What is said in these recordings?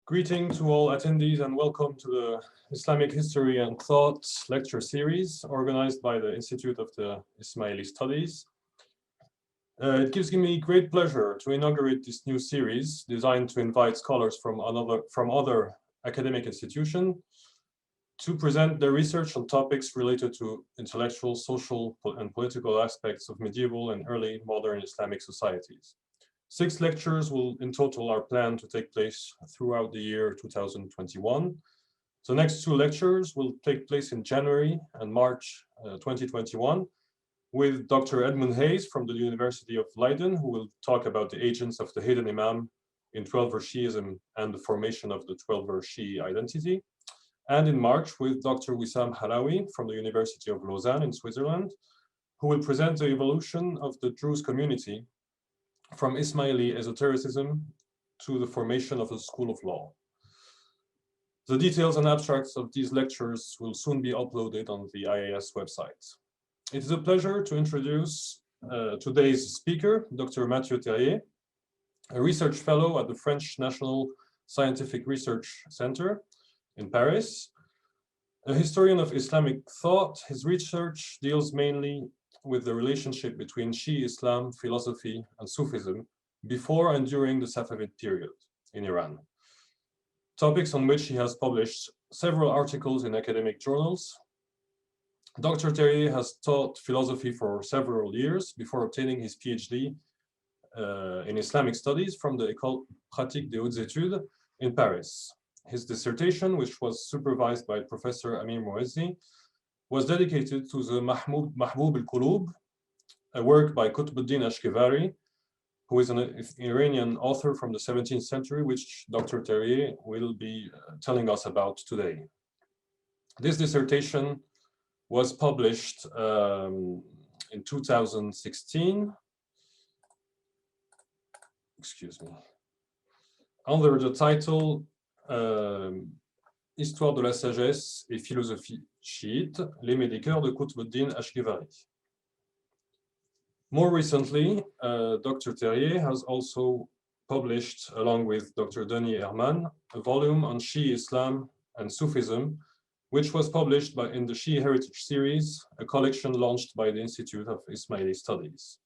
Greeting to all attendees and welcome to the Islamic History and Thought lecture series organized by the Institute of the Ismaili Studies. It gives me great pleasure to inaugurate this new series designed to invite scholars from other academic institutions to present their research on topics related to intellectual, social, and political aspects of medieval and early modern Islamic societies. 6 lectures in total are planned to take place throughout the year 2021. The next 2 lectures will take place in January and March 2021 with Dr. Edmund Hayes from the University of Leiden, who will talk about the agents of the hidden Imam in 12-verse Shi'ism and the formation of the 12-verse Shi'i identity. And in March with Dr. Wissam Halawi from the University of Lausanne in Switzerland, who will present the evolution of the Druze community from Ismaili esotericism to the formation of a school of law. The details and abstracts of these lectures will soon be uploaded on the IAS website. It is a pleasure to introduce today's speaker, Dr. Mathieu Terrier, a research fellow at the French National Scientific Research Center in Paris. A historian of Islamic thought, his research deals mainly with the relationship between Shi'i Islam, philosophy, and Sufism before and during the Safavid period in Iran. Topics on which he has published several articles in academic journals. Dr. Terrier has taught philosophy for several years before obtaining his PhD in Islamic studies from the École Pratique des Hautes Études in Paris. His dissertation, which was supervised by Professor Amir Moazzi, was dedicated to the Mahbub al-Qulub, a work by Qutbuddin Ashkevari, who is an Iranian author from the 17th century, which Dr. Terrier will be telling us about today. This dissertation was published in 2016, excuse me, under the title Histoire de la sagesse et philosophie chiite, les médiceurs de Qutbuddin Ashkevari. More recently, Dr. Terrier has also published, along with Dr. Denis Herman, a volume on Shi'i Islam and Sufism, which was published in the Shi'i Heritage Series, a collection launched by the Institute of Ismaili Studies.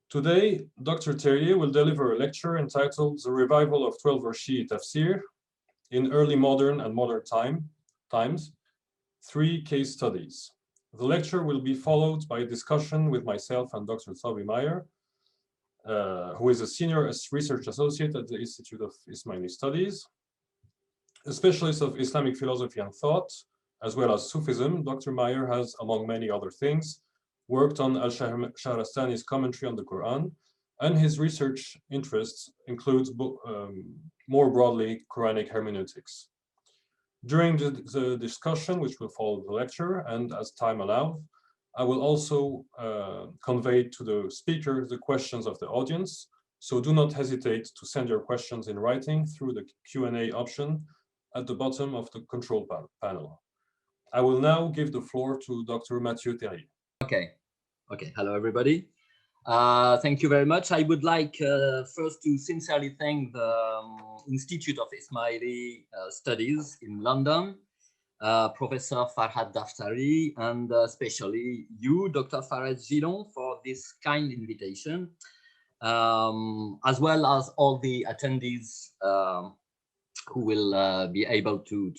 Today, Dr. Terrier will deliver a lecture entitled The Revival of 12-verse Shi'i Tafsir in Early Modern and Modern Times, 3 case studies. The lecture will be followed by a discussion with myself and Dr. Thabi Meyer, who is a senior research associate at the Institute of Ismaili Studies. A specialist of Islamic philosophy and thought, as well as Sufism, Dr. Meyer has, among many other things, worked on al-Shahrastani's commentary on the Quran, and his research interests includes more broadly Quranic hermeneutics. During the discussion, which will follow the lecture, and as time allows, I will also convey to the speaker the questions of the audience, so do not hesitate to send your questions in writing through the Q&A option at the bottom of the control panel. I will now give the floor to Dr. Mathieu Terrier. Okay. Hello, everybody. Thank you very much. I would like first to sincerely thank the Institute of Ismaili Studies in London, Professor Farhad Daftari, and especially you, Dr. Fârès Gillon, for this kind invitation, as well as all the attendees who will be able to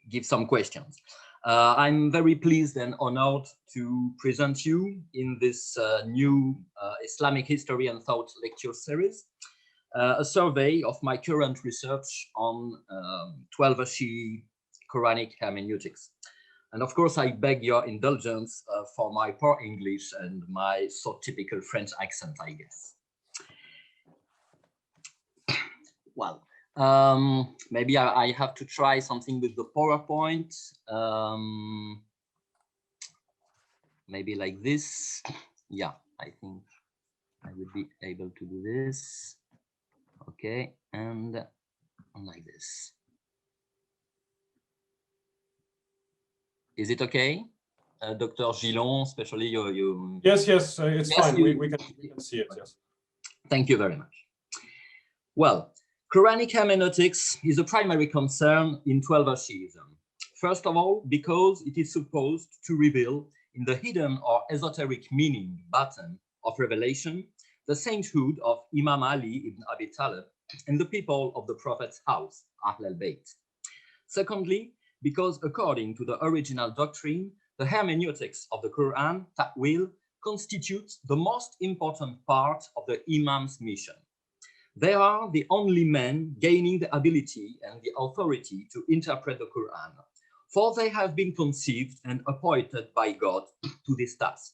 give some questions. I'm very pleased and honored to present you in this new Islamic History and Thought lecture series, a survey of my current research on 12-verse Shi'i Quranic hermeneutics. And of course, I beg your indulgence for my poor English and my so typical French accent, I guess. Well, maybe I have to try something with the PowerPoint. Maybe like this. Yeah, I think I would be able to do this. Okay, and like this. Is it okay? Dr. Gillon, especially you. Yes, it's fine. We can see it, yes. Thank you very much. Well, Quranic hermeneutics is a primary concern in 12th Shi'ism. First of all, because it is supposed to reveal in the hidden or esoteric meaning button of revelation the sainthood of Imam Ali ibn Abi Talib and the people of the Prophet's house, Ahl al-Bayt. Secondly, because according to the original doctrine, the hermeneutics of the Quran, ta'wil, constitutes the most important part of the Imam's mission. They are the only men gaining the ability and the authority to interpret the Quran, for they have been conceived and appointed by God to this task.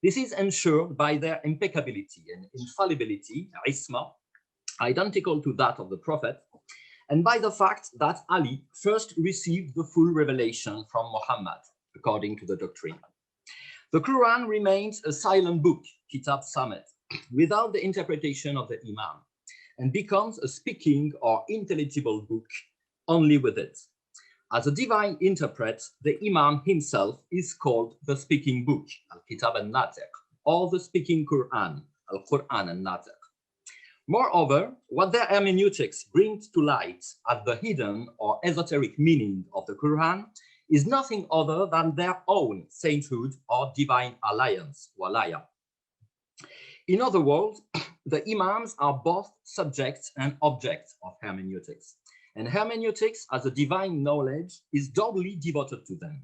This is ensured by their impeccability and infallibility, isma, identical to that of the Prophet, and by the fact that Ali first received the full revelation from Muhammad, according to the doctrine. The Quran remains a silent book, Kitab Samet, without the interpretation of the Imam, and becomes a speaking or intelligible book only with it. As a divine interpret, the Imam himself is called the speaking book, Al-Kitab al-Natiq, or the speaking Quran, Al-Quran al-Natiq. Moreover, what their hermeneutics brings to light as the hidden or esoteric meaning of the Quran is nothing other than their own sainthood or divine alliance, walaya. In other words, the Imams are both subjects and objects of hermeneutics, and hermeneutics as a divine knowledge is doubly devoted to them.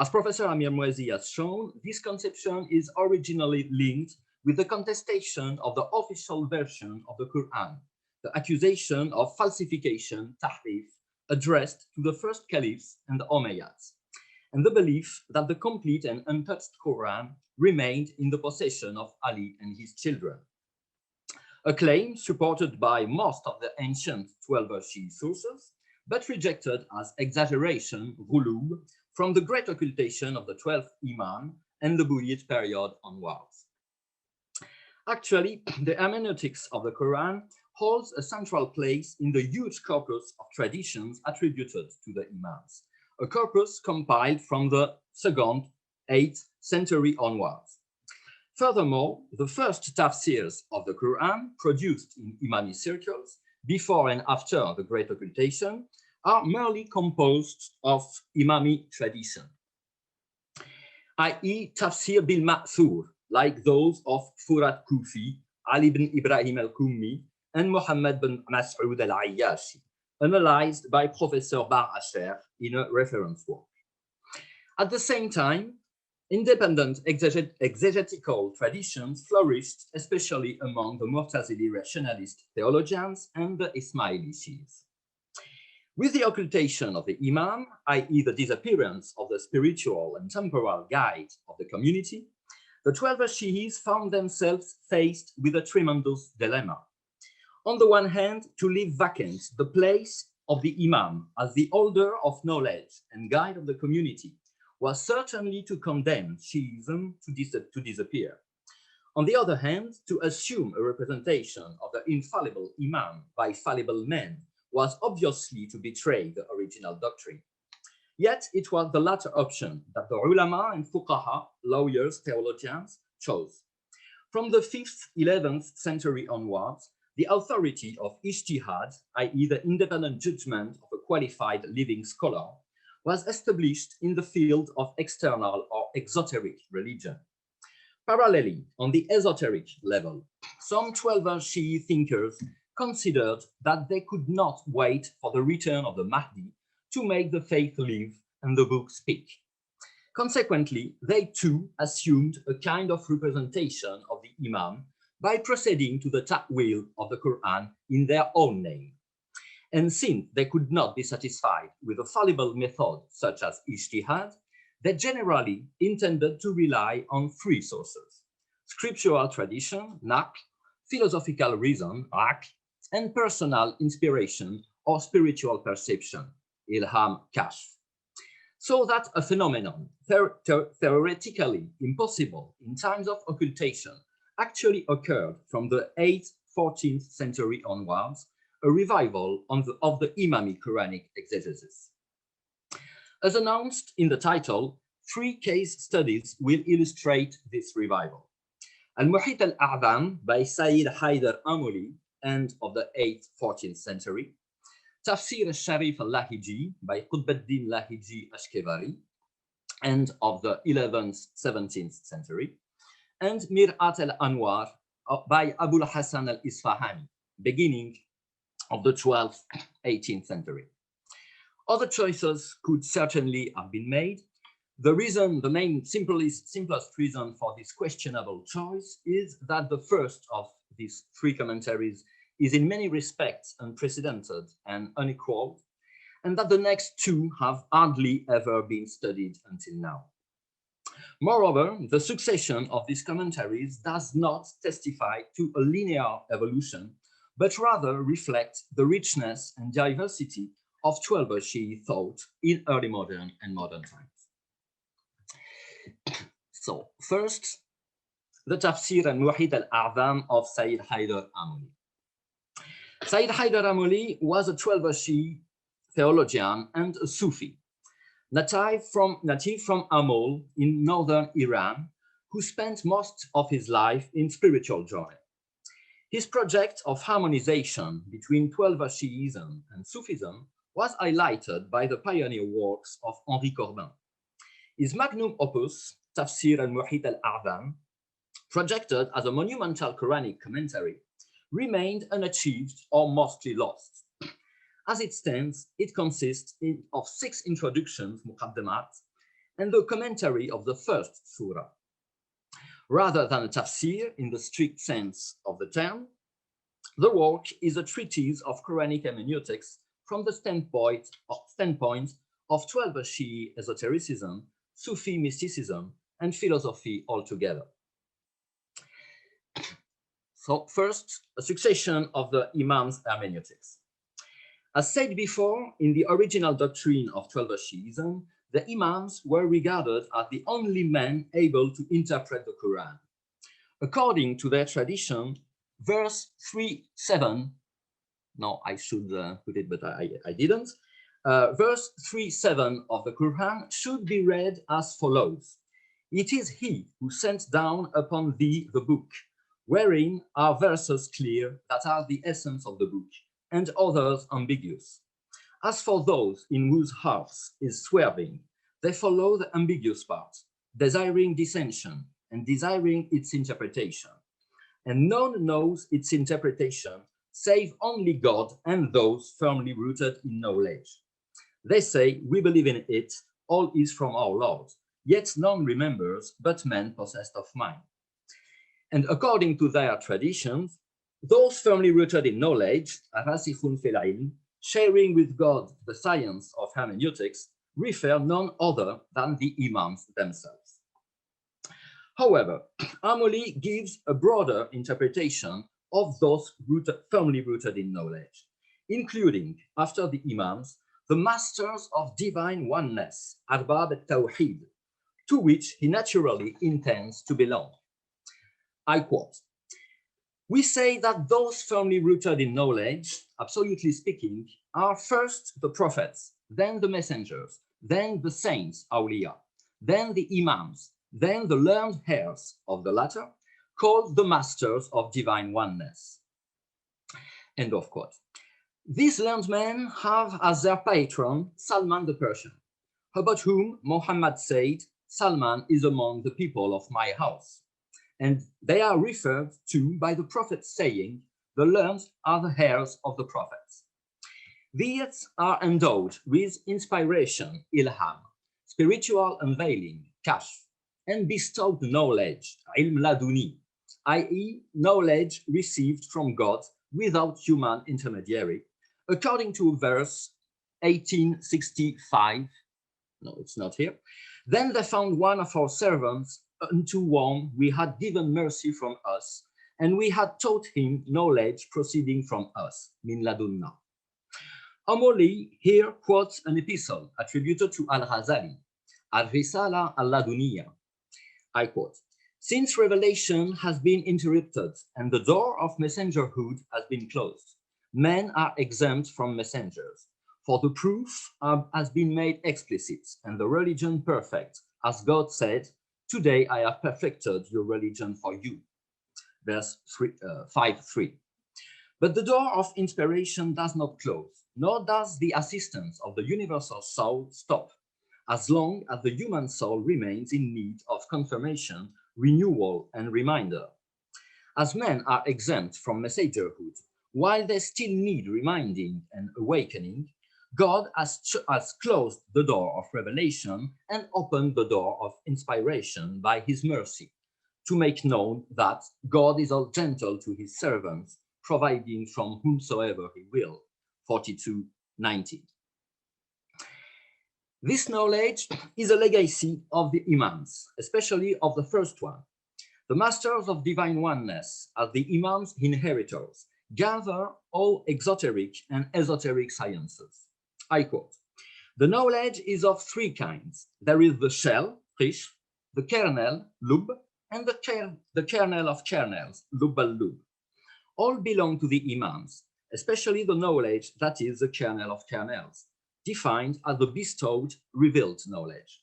As Professor Amir Mouazi has shown, this conception is originally linked with the contestation of the official version of the Quran, the accusation of falsification, tahrif, addressed to the first caliphs and the Umayyads, and the belief that the complete and untouched Quran remained in the possession of Ali and his children. A claim supported by most of the ancient 12th Shi'i sources, but rejected as exaggeration, ghulu, from the great occultation of the 12th Imam and the Buyid period onwards. Actually, the hermeneutics of the Quran holds a central place in the huge corpus of traditions attributed to the Imams, a corpus compiled from the 2nd, 8th century onwards. Furthermore, the first Tafsirs of the Quran produced in Imami circles before and after the Great Occultation are merely composed of Imami tradition, i.e. Tafsir bil Ma'thur, like those of Furat Kufi, Ali ibn Ibrahim al-Kummi, and Muhammad bin Mas'ud al-Ayyashi, analyzed by Professor Bar Asher in a reference work. At the same time, independent exegetical traditions flourished, especially among the Mu'tazili rationalist theologians and the Ismaili Shi'is. With the occultation of the Imam, i.e. the disappearance of the spiritual and temporal guide of the community, the 12th Shi'is found themselves faced with a tremendous dilemma. On the one hand, to leave vacant the place of the Imam as the holder of knowledge and guide of the community was certainly to condemn Shi'ism to disappear. On the other hand, to assume a representation of the infallible Imam by fallible men was obviously to betray the original doctrine. Yet it was the latter option that the ulama and fuqaha, lawyers, theologians, chose. From the 5th, 11th century onwards, the authority of ijtihad, i.e. the independent judgment of a qualified living scholar, was established in the field of external or exoteric religion. Parallelly, on the esoteric level, some 12th Shi'i thinkers considered that they could not wait for the return of the Mahdi to make the faith live and the book speak. Consequently, they too assumed a kind of representation of the Imam by proceeding to the ta'wil of the Quran in their own name. And since they could not be satisfied with a fallible method such as ijtihad, they generally intended to rely on three sources: scriptural tradition, naql, philosophical reason, aql, and personal inspiration or spiritual perception, ilham, kashf. So that a phenomenon theoretically impossible in times of occultation actually occurred from the 8th, 14th century onwards, a revival of the Imami Qur'anic exegesis. As announced in the title, 3 case studies will illustrate this revival. Al-Muhit al-A'zam by Sayyid Haydar Amuli end of the 8th, 14th century, Tafsir al-Sharif al-Lahiji by Qutb-ad-Din Lahiji Ashkevari, end of the 11th, 17th century, and Mir'at al-Anwar by Abul Hasan al-Isfahani, beginning of the 12th, 18th century. Other choices could certainly have been made. The reason, the main simplest reason for this questionable choice is that the first of these three commentaries is in many respects unprecedented and unequaled, and that the next two have hardly ever been studied until now. Moreover, the succession of these commentaries does not testify to a linear evolution, but rather reflect the richness and diversity of 12th Shi'i thought in early modern and modern times. So first, the Tafsir al-Muhit al-A'zam of Sayyid Haydar Amuli. Sayyid Haydar Amuli was a 12th Shi'i theologian and a Sufi, native from Amul in northern Iran, who spent most of his life in spiritual journey. His project of harmonization between 12th Shi'ism and Sufism was highlighted by the pioneer works of Henri Corbin. His magnum opus, Tafsir al-Muhit al-A'zam, projected as a monumental Quranic commentary, remained unachieved or mostly lost. As it stands, it consists of 6 introductions, muqaddamat, and the commentary of the first surah. Rather than a tafsir in the strict sense of the term, the work is a treatise of Quranic hermeneutics from the standpoint of 12th Shi'i esotericism, Sufi mysticism, and philosophy altogether. So first, a succession of the Imam's hermeneutics. As said before, in the original doctrine of 12th Shi'ism, the Imams were regarded as the only men able to interpret the Quran. According to their tradition, verse 3:7, no, I should put it, but I didn't. Verse 3:7 of the Quran should be read as follows. It is he who sent down upon thee the book, wherein are verses clear that are the essence of the book, and others ambiguous. As for those in whose hearts is swerving, they follow the ambiguous part, desiring dissension and desiring its interpretation. And none knows its interpretation, save only God and those firmly rooted in knowledge. They say, we believe in it, all is from our Lord, yet none remembers but men possessed of mind. And according to their traditions, those firmly rooted in knowledge, rasikhun fil ilm, sharing with God the science of hermeneutics, refer none other than the Imams themselves. However, Amuli gives a broader interpretation of those firmly rooted in knowledge, including, after the Imams, the masters of divine oneness, Arbab al-Tawhid, to which he naturally intends to belong. I quote, we say that those firmly rooted in knowledge, absolutely speaking, are first the prophets, then the messengers, then the saints, awliya, then the imams, then the learned heirs of the latter, called the masters of divine oneness. End of quote. These learned men have as their patron Salman the Persian, about whom Muhammad said, Salman is among the people of my house. And they are referred to by the prophet saying, the learned are the heirs of the prophets. These are endowed with inspiration, ilham, spiritual unveiling, kashf, and bestowed knowledge, ilm laduni, i.e. knowledge received from God without human intermediary, according to verse 1865. No, it's not here. Then they found one of our servants unto whom we had given mercy from us, and we had taught him knowledge proceeding from us, min ladunna. Amuli here quotes an epistle attributed to Al-Ghazali, Al-Risala al-Laduniya. I quote, since revelation has been interrupted and the door of messengerhood has been closed, men are exempt from messengers, for the proof has been made explicit and the religion perfect, as God said, today I have perfected your religion for you. Verse 5:3. But the door of inspiration does not close, nor does the assistance of the universal soul stop, as long as the human soul remains in need of confirmation, renewal, and reminder. As men are exempt from messengerhood, while they still need reminding and awakening, God has closed the door of revelation and opened the door of inspiration by his mercy, to make known that God is all gentle to his servants, providing from whomsoever he will. 42:19. This knowledge is a legacy of the Imams, especially of the first one. The masters of divine oneness, as the Imams' inheritors, gather all exoteric and esoteric sciences. I quote, "The knowledge is of three kinds. There is the shell, Rish, the kernel, Lub, and the kernel of kernels, Lub al-Lub. All belong to the Imams, especially the knowledge that is the kernel of kernels, defined as the bestowed, revealed knowledge.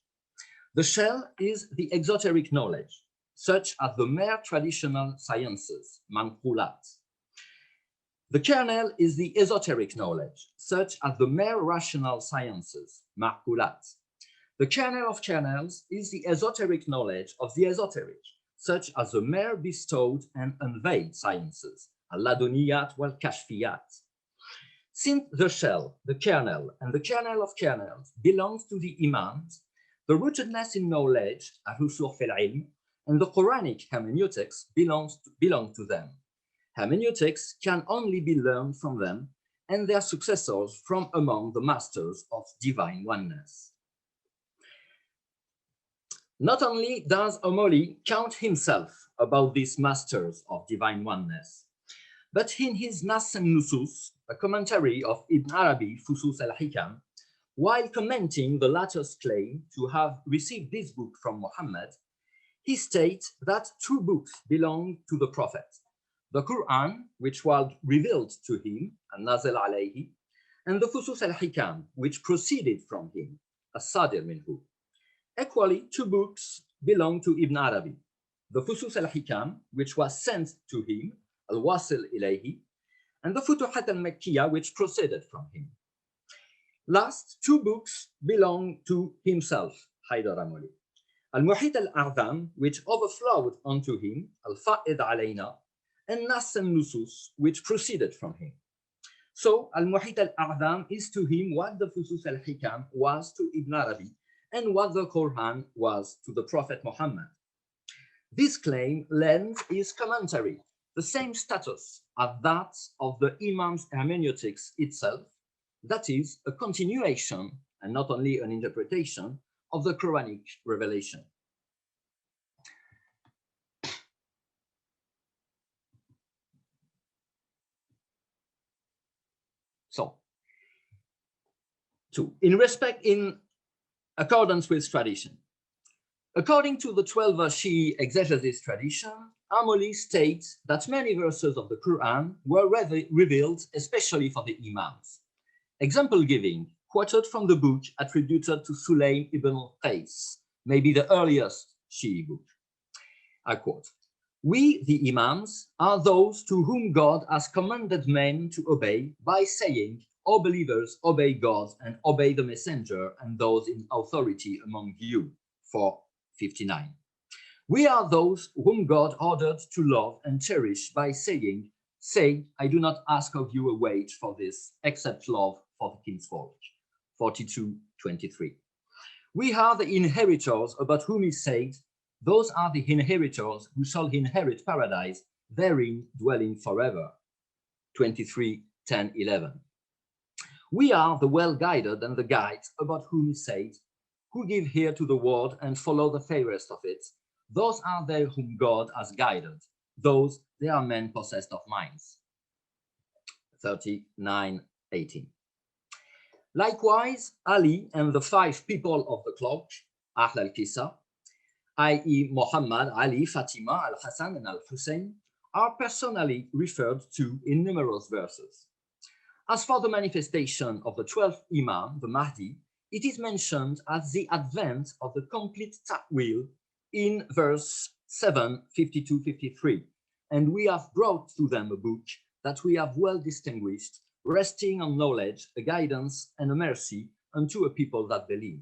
The shell is the exoteric knowledge, such as the mere traditional sciences, manqulat. The kernel is the esoteric knowledge, such as the mere rational sciences, marqulat. The kernel of kernels is the esoteric knowledge of the esoteric, such as the mere bestowed and unveiled sciences, al-ladoniyat wal-kashfiyat. Since the shell, the kernel, and the kernel of kernels belongs to the Imams, the rootedness in knowledge, al-rusukh fil ilm, and the Quranic hermeneutics belong to them. Hermeneutics can only be learned from them and their successors from among the masters of divine oneness. Not only does Amuli count himself about these masters of divine oneness, but in his Nas al-Nusus, a commentary of Ibn Arabi, Fusus al-Hikam, while commenting the latter's claim to have received this book from Muhammad, he states that two books belong to the Prophet: the Quran, which was revealed to him, al-Nazil alayhi, and the Fusus al-Hikam, which proceeded from him, as-Sadir minhu. Equally, two books belong to Ibn Arabi: the Fusus al-Hikam, which was sent to him, al-Wasil ilayhi, and the Futuhat al-Makkiyah, which proceeded from him. Last, two books belong to himself, Haydar Amuli: al-Muhit al-A'zam, which overflowed onto him, al-Fa'id alayna, and Nas al-Nusus, which proceeded from him. So, al-Muhit al-A'zam is to him what the Fusus al-Hikam was to Ibn Arabi, and what the Quran was to the Prophet Muhammad. This claim lends his commentary the same status as that of the Imam's hermeneutics itself, that is, a continuation, and not only an interpretation, of the Quranic revelation. So, in accordance with tradition. According to the 12 Shii exegesis tradition, Amuli states that many verses of the Quran were revealed especially for the Imams. Example giving, quoted from the book attributed to Sulaym ibn al-Qais, maybe the earliest Shii book. I quote, "We, the Imams, are those to whom God has commanded men to obey by saying, 'O believers, obey God and obey the messenger and those in authority among you.' 4:59. We are those whom God ordered to love and cherish by saying, 'Say, I do not ask of you a wage for this, except love for the kinsfolk.' 42:23. We are the inheritors about whom he said, 'Those are the inheritors who shall inherit paradise, therein dwelling forever.' 23:10-11. We are the well-guided and the guides about whom he said, 'Who give ear to the word and follow the fairest of it, those are they whom God has guided, those they are men possessed of minds.' 39:18. Likewise, Ali and the 5 people of the clock, Ahl al-Kisa, i.e. Muhammad, Ali, Fatima, al-Hassan, and al-Hussein, are personally referred to in numerous verses. As for the manifestation of the 12th Imam, the Mahdi, it is mentioned as the advent of the complete ta'wil in verse 7, 52-53, and we have brought to them a book that we have well distinguished, resting on knowledge, a guidance, and a mercy unto a people that believe.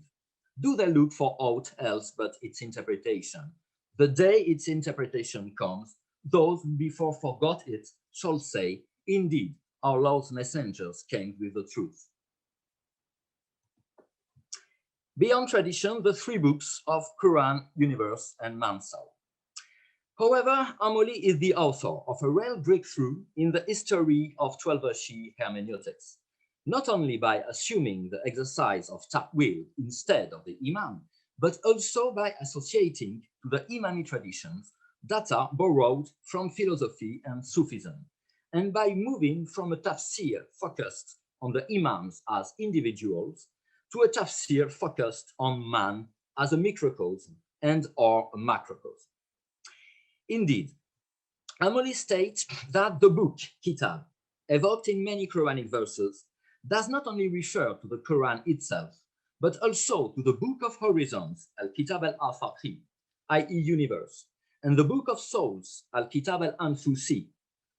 Do they look for aught else but its interpretation? The day its interpretation comes, those who before forgot it shall say, indeed, our Lord's messengers came with the truth. Beyond tradition, the three books of Quran, Universe, and Man's Soul. However, Amuli is the author of a real breakthrough in the history of 12th Shii hermeneutics, not only by assuming the exercise of ta'wil instead of the Imam, but also by associating to the Imami traditions that are borrowed from philosophy and Sufism, and by moving from a Tafsir focused on the Imams as individuals to a Tafsir focused on man as a microcosm and or a macrocosm. Indeed, Amuli states that the book, Kitab, evoked in many Quranic verses, does not only refer to the Quran itself, but also to the Book of Horizons, Al-Kitab al-Afaqi, i.e. Universe, and the Book of Souls, Al-Kitab al-Anfusi,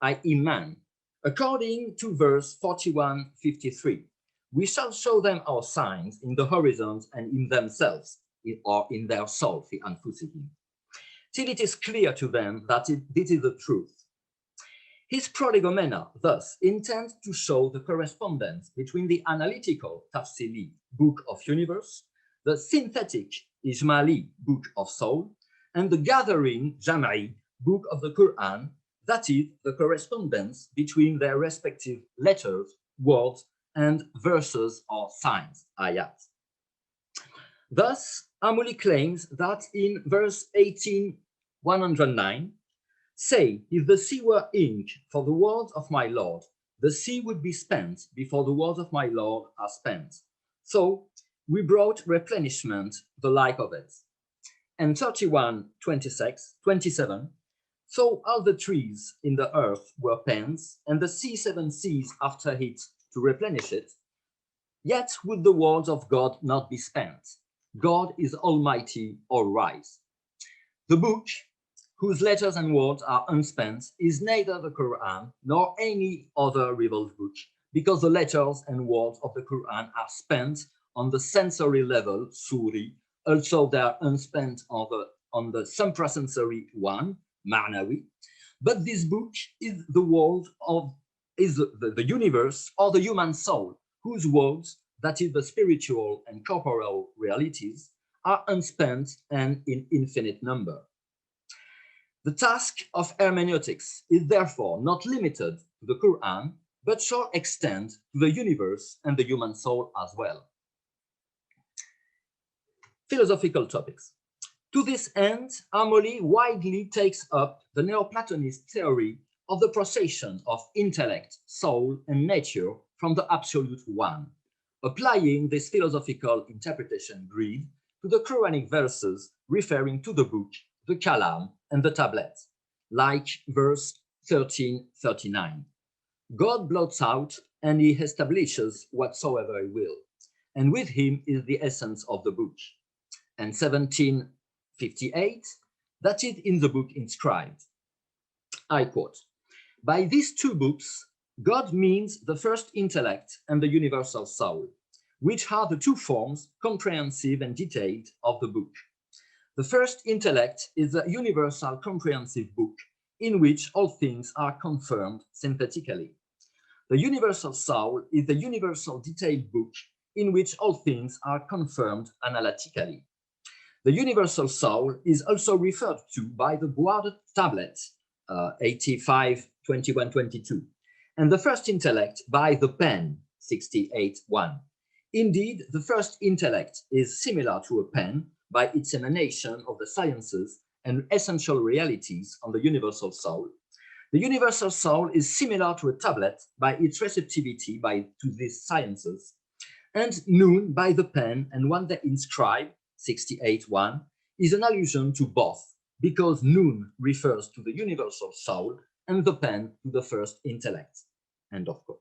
i.e. Man. According to verse 41:53, we shall show them our signs in the horizons and in themselves, or in their soul, fi anfusihim, till it is clear to them that this is the truth. His prolegomena thus intends to show the correspondence between the analytical Tafsili, Book of Universe, the synthetic Ismaili, Book of Soul, and the gathering Jam'i, Book of the Quran, that is, the correspondence between their respective letters, words, and verses or signs, ayat. Thus, Amuli claims that in verse 18:109, say, if the sea were ink for the words of my Lord, the sea would be spent before the words of my Lord are spent. So we brought replenishment, the like of it. And 31:27, so all the trees in the earth were pens, and the sea 7 seas after it to replenish it, yet would the words of God not be spent. God is almighty, all rise. The book, whose letters and words are unspent, is neither the Quran nor any other revealed book, because the letters and words of the Quran are spent on the sensory level, suri, also they are unspent on the suprasensory one, ma'nawi, but this book is the world of, is the universe or the human soul, whose worlds, that is the spiritual and corporeal realities, are unspent and in infinite number. The task of hermeneutics is therefore not limited to the Quran, but shall extend to the universe and the human soul as well. Philosophical topics. To this end, Amuli widely takes up the Neoplatonist theory of the procession of intellect, soul, and nature from the absolute one, applying this philosophical interpretation grid to the Quranic verses referring to the book, the kalam, and the tablet, like verse 13:39. God blots out and he establishes whatsoever he will, and with him is the essence of the book. And 17:58, that is in the book inscribed. I quote, by these two books, God means the first intellect and the universal soul, which are the two forms, comprehensive and detailed, of the book. The first intellect is the universal comprehensive book in which all things are confirmed synthetically. The universal soul is the universal detailed book in which all things are confirmed analytically. The universal soul is also referred to by the guarded tablet, 85:21-22, and the first intellect by the pen, 68:1. Indeed, the first intellect is similar to a pen by its emanation of the sciences and essential realities on the universal soul. The universal soul is similar to a tablet by its receptivity to these sciences, and Nun by the pen and one that inscribe, 68:1, is an allusion to both, because Nun refers to the universal soul and the pen to the first intellect. End of quote.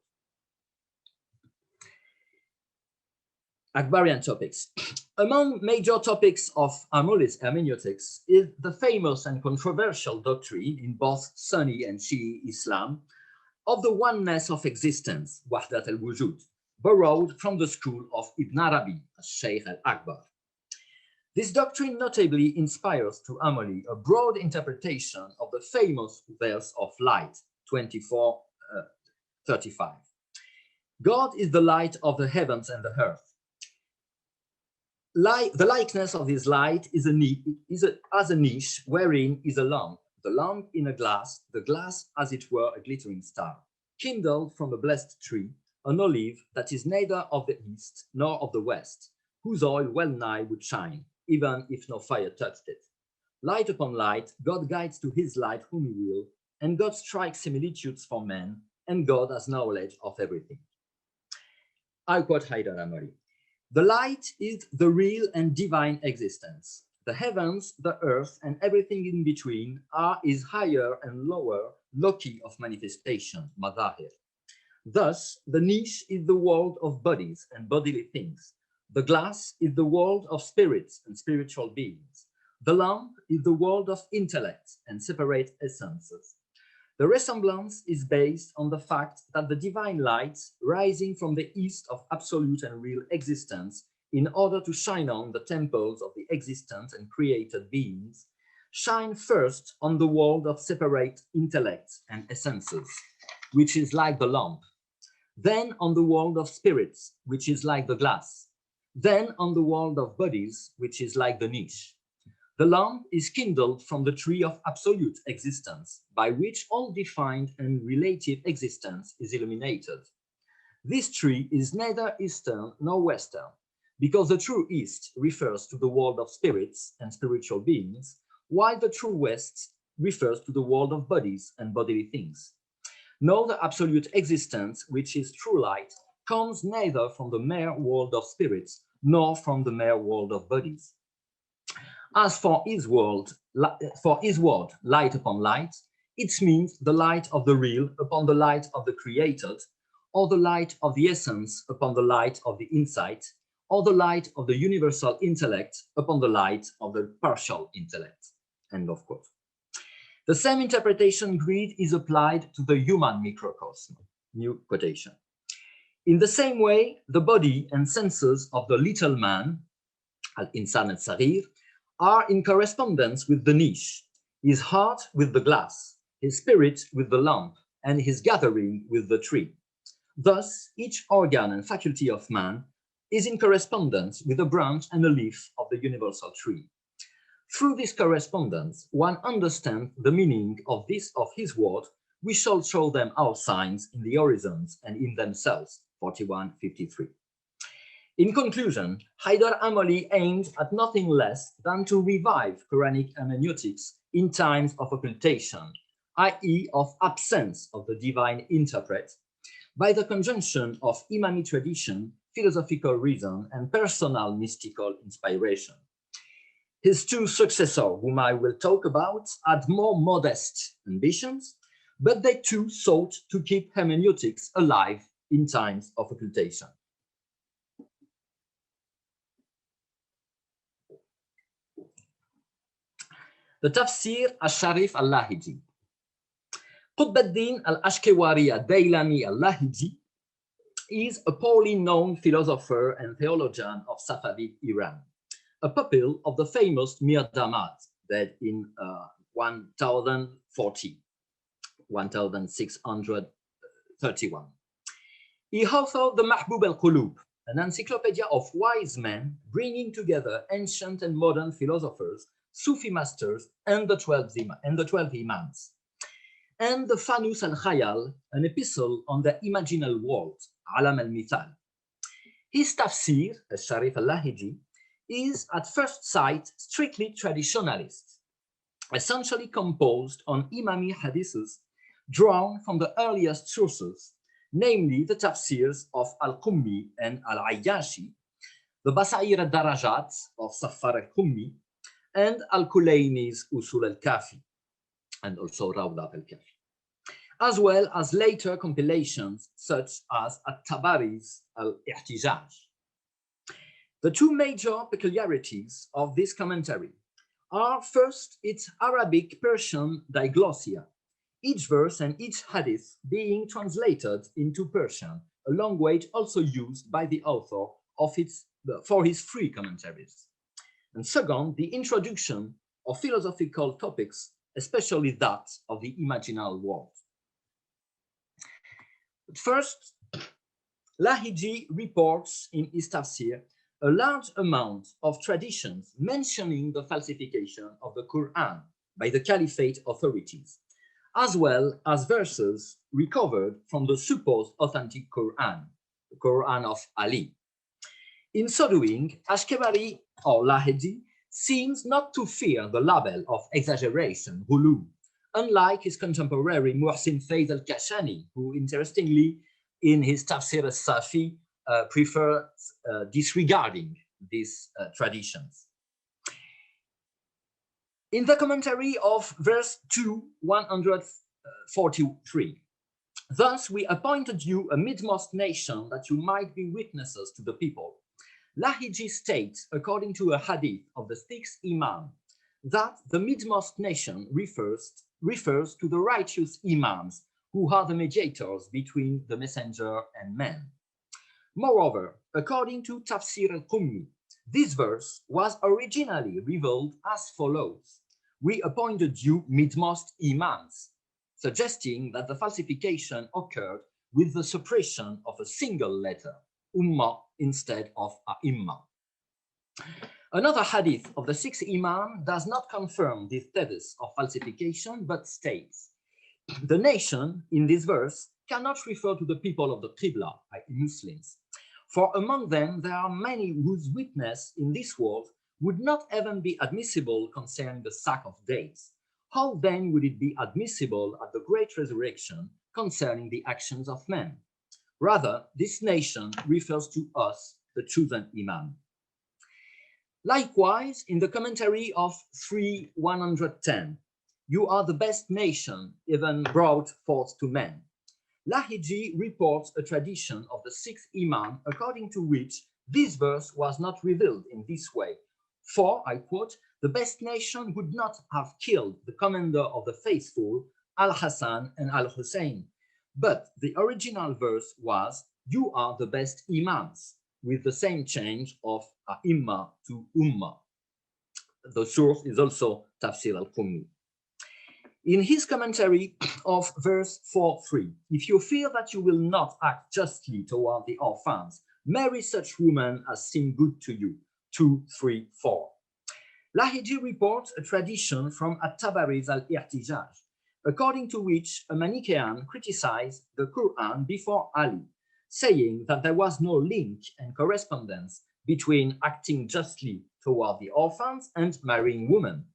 Albarian Topics. Among major topics of Amuli's hermeneutics is the famous and controversial doctrine in both Sunni and Shi'i Islam of the oneness of existence, Wahdat al-Wujud, borrowed from the school of Ibn Arabi, Shaykh al-Akbar. This doctrine notably inspires to Amuli a broad interpretation of the famous verse of light, 24:35. God is the light of the heavens and the earth. The likeness of this light is as a niche wherein is a lamp, the lamp in a glass, the glass as it were a glittering star, kindled from a blessed tree, an olive that is neither of the east nor of the west, whose oil well nigh would shine, even if no fire touched it. Light upon light, God guides to his light whom he will, and God strikes similitudes for men, and God has knowledge of everything. I quote Haydar Amuli. The light is the real and divine existence. The heavens, the earth, and everything in between are his higher and lower loci of manifestation, madahir. Thus, the niche is the world of bodies and bodily things. The glass is the world of spirits and spiritual beings. The lamp is the world of intellect and separate essences. The resemblance is based on the fact that the divine light, rising from the east of absolute and real existence, in order to shine on the temples of the existent and created beings, shine first on the world of separate intellects and essences, which is like the lamp, then on the world of spirits, which is like the glass, then on the world of bodies, which is like the niche. The lamp is kindled from the tree of absolute existence, by which all defined and relative existence is illuminated. This tree is neither eastern nor western, because the true east refers to the world of spirits and spiritual beings, while the true west refers to the world of bodies and bodily things. Nor the absolute existence, which is true light, comes neither from the mere world of spirits, nor from the mere world of bodies. As for his word, light upon light, it means the light of the real upon the light of the created, or the light of the essence upon the light of the insight, or the light of the universal intellect upon the light of the partial intellect. End of quote. The same interpretation grid is applied to the human microcosm. New quotation. In the same way, the body and senses of the little man, al-insan al-saghir, are in correspondence with the niche, his heart with the glass, his spirit with the lamp, and his gathering with the tree. Thus, each organ and faculty of man is in correspondence with a branch and a leaf of the universal tree. Through this correspondence, one understands the meaning of his word. We shall show them our signs in the horizons and in themselves, 41:53. In conclusion, Haydar Amuli aimed at nothing less than to revive Quranic hermeneutics in times of occultation, i.e. of absence of the divine interpret, by the conjunction of Imami tradition, philosophical reason, and personal mystical inspiration. His two successors, whom I will talk about, had more modest ambitions, but they too sought to keep hermeneutics alive in times of occultation. The Tafsir al-Sharif al-Lahiji. Qutb ad-Din al-Ashkewari al-Daylami al-Lahiji is a poorly known philosopher and theologian of Safavid Iran, a pupil of the famous Mir Damad, dead in 1631. He authored the Mahbub al-Qulub, an encyclopedia of wise men bringing together ancient and modern philosophers, Sufi masters, and the 12 Imams, and the Fanus al-Khayal, an epistle on the Imaginal World, Alam al-mithal. His Tafsir, al-Sharif al-Lahiji, is at first sight strictly traditionalist, essentially composed on Imami hadiths drawn from the earliest sources, namely the Tafsirs of al-Qummi and al-Ayyashi, the Basair al-Darajat of Safar al-Qummi, and al-Kulayni's Usul al-Kafi, and also Rawdat al-Kafi, as well as later compilations such as at-Tabari's al-Ihtijaj. The two major peculiarities of this commentary are first its Arabic-Persian diglossia, each verse and each hadith being translated into Persian, a language also used by the author of for his free commentaries. And second, the introduction of philosophical topics, especially that of the imaginal world. But first, Lahiji reports in his Tafsir a large amount of traditions mentioning the falsification of the Quran by the Caliphate authorities, as well as verses recovered from the supposed authentic Quran, the Quran of Ali. In so doing, Ashkebari or Lahiji seems not to fear the label of exaggeration, ghulu, unlike his contemporary Muhsin Faid al-Kashani, who interestingly in his Tafsir al-Safi prefers disregarding these traditions. In the commentary of verse 143, thus we appointed you a midmost nation that you might be witnesses to the people. Lahiji states, according to a hadith of the sixth Imam, that the midmost nation refers to the righteous Imams who are the mediators between the messenger and men. Moreover, according to Tafsir al-Qummi, this verse was originally revealed as follows: we appointed you midmost Imams, suggesting that the falsification occurred with the suppression of a single letter, Ummah, instead of A'imma. Another hadith of the sixth Imam does not confirm this thesis of falsification, but states, the nation in this verse cannot refer to the people of the Qibla, i.e. Muslims, for among them there are many whose witness in this world would not even be admissible concerning the sack of dates. How then would it be admissible at the great resurrection concerning the actions of men? Rather, this nation refers to us, the chosen Imam. Likewise, in the commentary of 3:110, you are the best nation even brought forth to men. Lahiji reports a tradition of the sixth Imam according to which this verse was not revealed in this way. For, I quote, the best nation would not have killed the commander of the faithful, Al-Hassan and Al-Hussein. But the original verse was, you are the best Imams, with the same change of A'imma to Ummah. The source is also Tafsir al-Qummi. In his commentary of verse 4:3, if you fear that you will not act justly toward the orphans, marry such women as seem good to you. 2:3:4. Lahiji reports a tradition from At-Tabari's Al-Ihtijaj, according to which a Manichaean criticized the Quran before Ali, saying that there was no link and correspondence between acting justly toward the orphans and marrying women.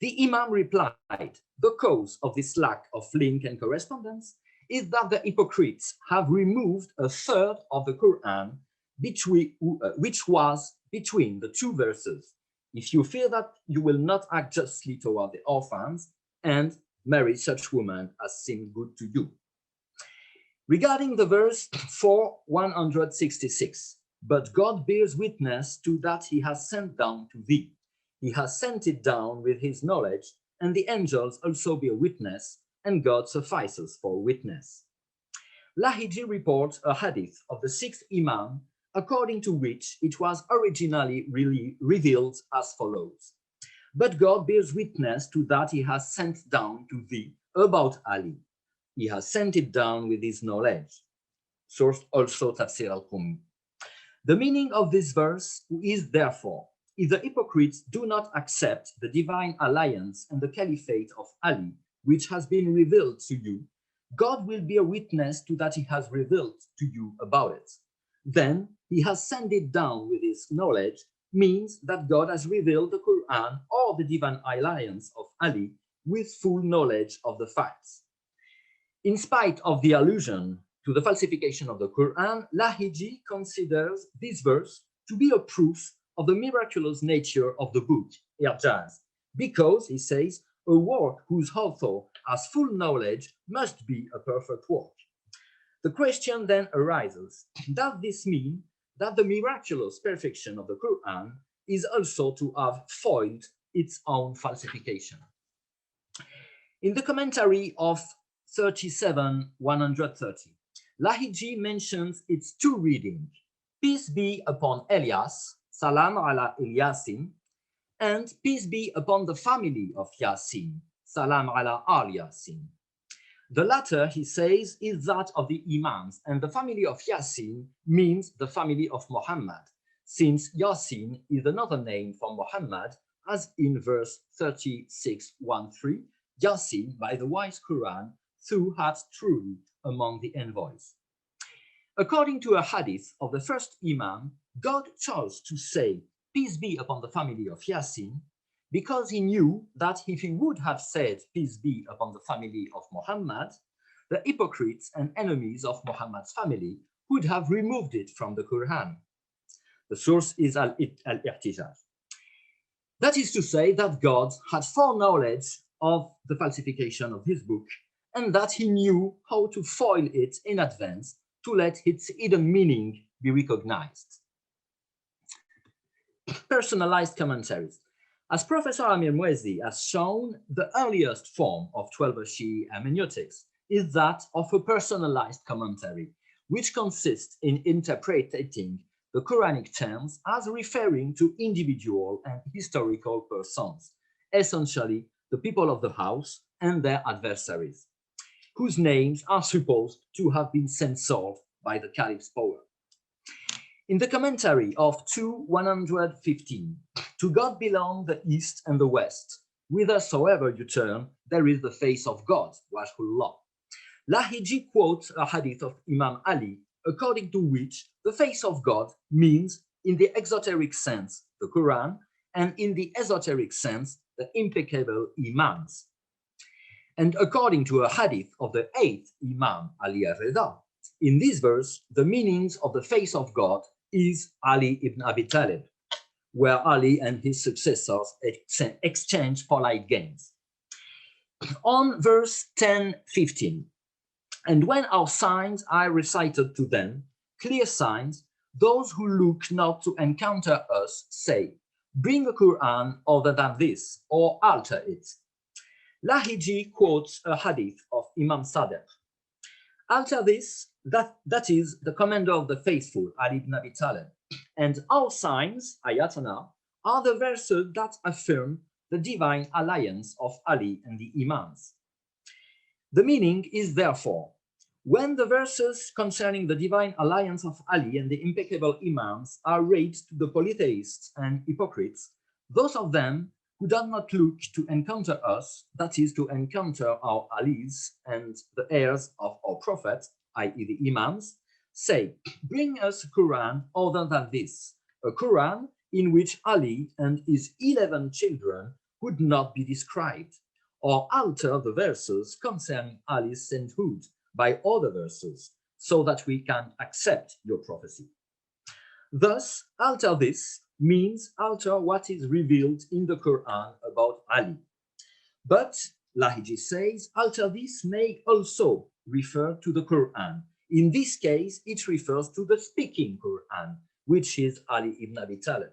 The Imam replied, the cause of this lack of link and correspondence is that the hypocrites have removed a third of the Quran, which was between the two verses. If you fear that you will not act justly toward the orphans and marry such women as seem good to you. Regarding the verse 4:166, but God bears witness to that he has sent down to thee. He has sent it down with his knowledge, and the angels also bear witness, and God suffices for witness. Lahiji reports a hadith of the sixth Imam, according to which it was originally revealed as follows. But God bears witness to that he has sent down to thee about Ali. He has sent it down with his knowledge. Source also Tafsir al-Qummi. The meaning of this verse is therefore, if the hypocrites do not accept the divine alliance and the caliphate of Ali, which has been revealed to you, God will bear witness to that he has revealed to you about it. Then he has sent it down with his knowledge means that God has revealed the Quran or the divine alliance of Ali with full knowledge of the facts. In spite of the allusion to the falsification of the Quran, Lahiji considers this verse to be a proof of the miraculous nature of the book, Irjaz, because, he says, a work whose author has full knowledge must be a perfect work. The question then arises, does this mean that the miraculous perfection of the Quran is also to have foiled its own falsification? In the commentary of 37-130, Lahiji mentions its two readings, peace be upon Elias, salam ala Ilyasin, and peace be upon the family of Yasin, salam ala al Yasin. The latter, he says, is that of the Imams, and the family of Yasin means the family of Muhammad, since Yasin is another name for Muhammad, as in verse 36:13, Yasin, by the wise Quran, thou hast truly among the envoys. According to a hadith of the first Imam, God chose to say, peace be upon the family of Yasin, because he knew that if he would have said, peace be upon the family of Muhammad, the hypocrites and enemies of Muhammad's family would have removed it from the Quran. The source is al-Ihtijaj. That is to say that God had foreknowledge of the falsification of his book, and that he knew how to foil it in advance to let its hidden meaning be recognized. Personalized commentaries. As Professor Amir Muezzi has shown, the earliest form of 12th Shi'i hermeneutics is that of a personalized commentary, which consists in interpreting the Quranic terms as referring to individual and historical persons, essentially the people of the house and their adversaries, whose names are supposed to have been censored by the Caliph's power. In the commentary of 2:115, to God belong the East and the West. Whithersoever you turn, there is the face of God, Wajhullah. Lahiji quotes a hadith of Imam Ali, according to which the face of God means, in the exoteric sense, the Quran, and in the esoteric sense, the impeccable Imams. And according to a hadith of the 8th Imam Ali al-Rida, in this verse, the meanings of the face of God is Ali ibn Abi Talib, where Ali and his successors exchange polite games. On verse 10-15, and when our signs are recited to them, clear signs, those who look not to encounter us say, bring a Quran other than this, or alter it. Lahiji quotes a hadith of Imam Sadiq. Alter this, that is the commander of the faithful, Ali ibn Abi Talib. And our signs, ayatana, are the verses that affirm the divine alliance of Ali and the Imams. The meaning is therefore, when the verses concerning the divine alliance of Ali and the impeccable Imams are raised to the polytheists and hypocrites, those of them who do not look to encounter us, that is to encounter our Alis and the heirs of our Prophet, i.e. the Imams, say, bring us a Quran other than this, a Quran in which Ali and his 11 children would not be described, or alter the verses concerning Ali's sainthood by other verses, so that we can accept your prophecy. Thus, alter this means alter what is revealed in the Quran about Ali. But, Lahiji says, alter this may also refer to the Quran. In this case, it refers to the speaking Quran, which is Ali ibn Abi Talib.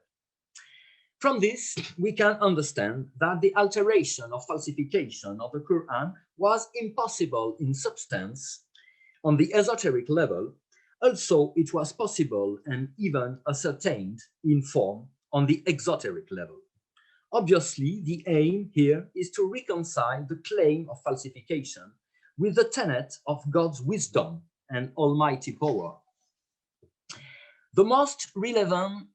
From this, we can understand that the alteration or falsification of the Quran was impossible in substance on the esoteric level. Also, it was possible and even ascertained in form on the exoteric level. Obviously, the aim here is to reconcile the claim of falsification with the tenet of God's wisdom and almighty power. The most relevant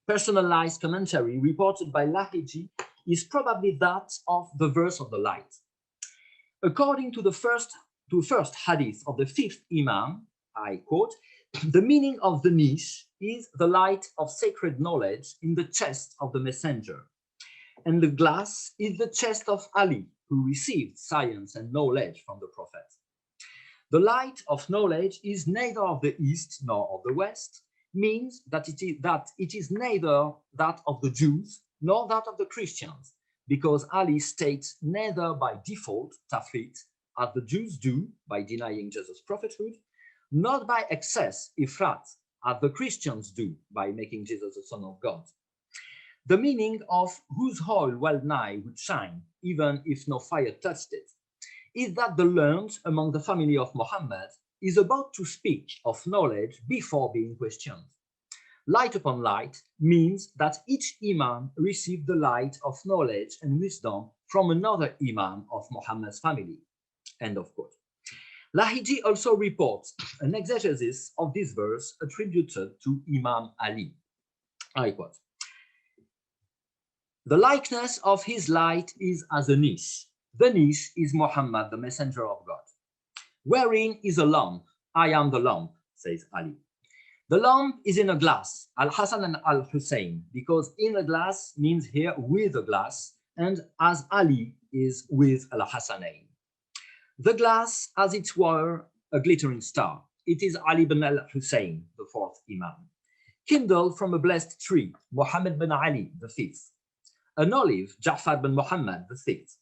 personalized commentary reported by Lahiji is probably that of the verse of the light. According to the first hadith of the 5th Imam, I quote, the meaning of the niche is the light of sacred knowledge in the chest of the messenger, and the glass is the chest of Ali, who received science and knowledge from the Prophet. The light of knowledge is neither of the East nor of the West, means that it is neither that of the Jews nor that of the Christians, because Ali states neither by default, tafrit, as the Jews do by denying Jesus' prophethood, not by excess, ifrat, as the Christians do by making Jesus the Son of God. the meaning of whose oil well nigh would shine, even if no fire touched it, is that the learned among the family of Muhammad is about to speak of knowledge before being questioned. Light upon light means that each Imam received the light of knowledge and wisdom from another Imam of Muhammad's family. End of quote. Lahiji also reports an exegesis of this verse attributed to Imam Ali. I quote, "The likeness of his light is as a niche. The niche is Muhammad, the messenger of God. Wherein is a lamp? I am the lamp," says Ali. The lamp is in a glass, Al-Hassan and Al-Hussein, because in a glass means here with a glass, and as Ali is with Al-Hassanain. The glass, as it were, a glittering star. It is Ali bin al-Hussein, the fourth Imam. Kindled from a blessed tree, Muhammad bin Ali, the fifth. An olive, Ja'far bin Muhammad, the sixth.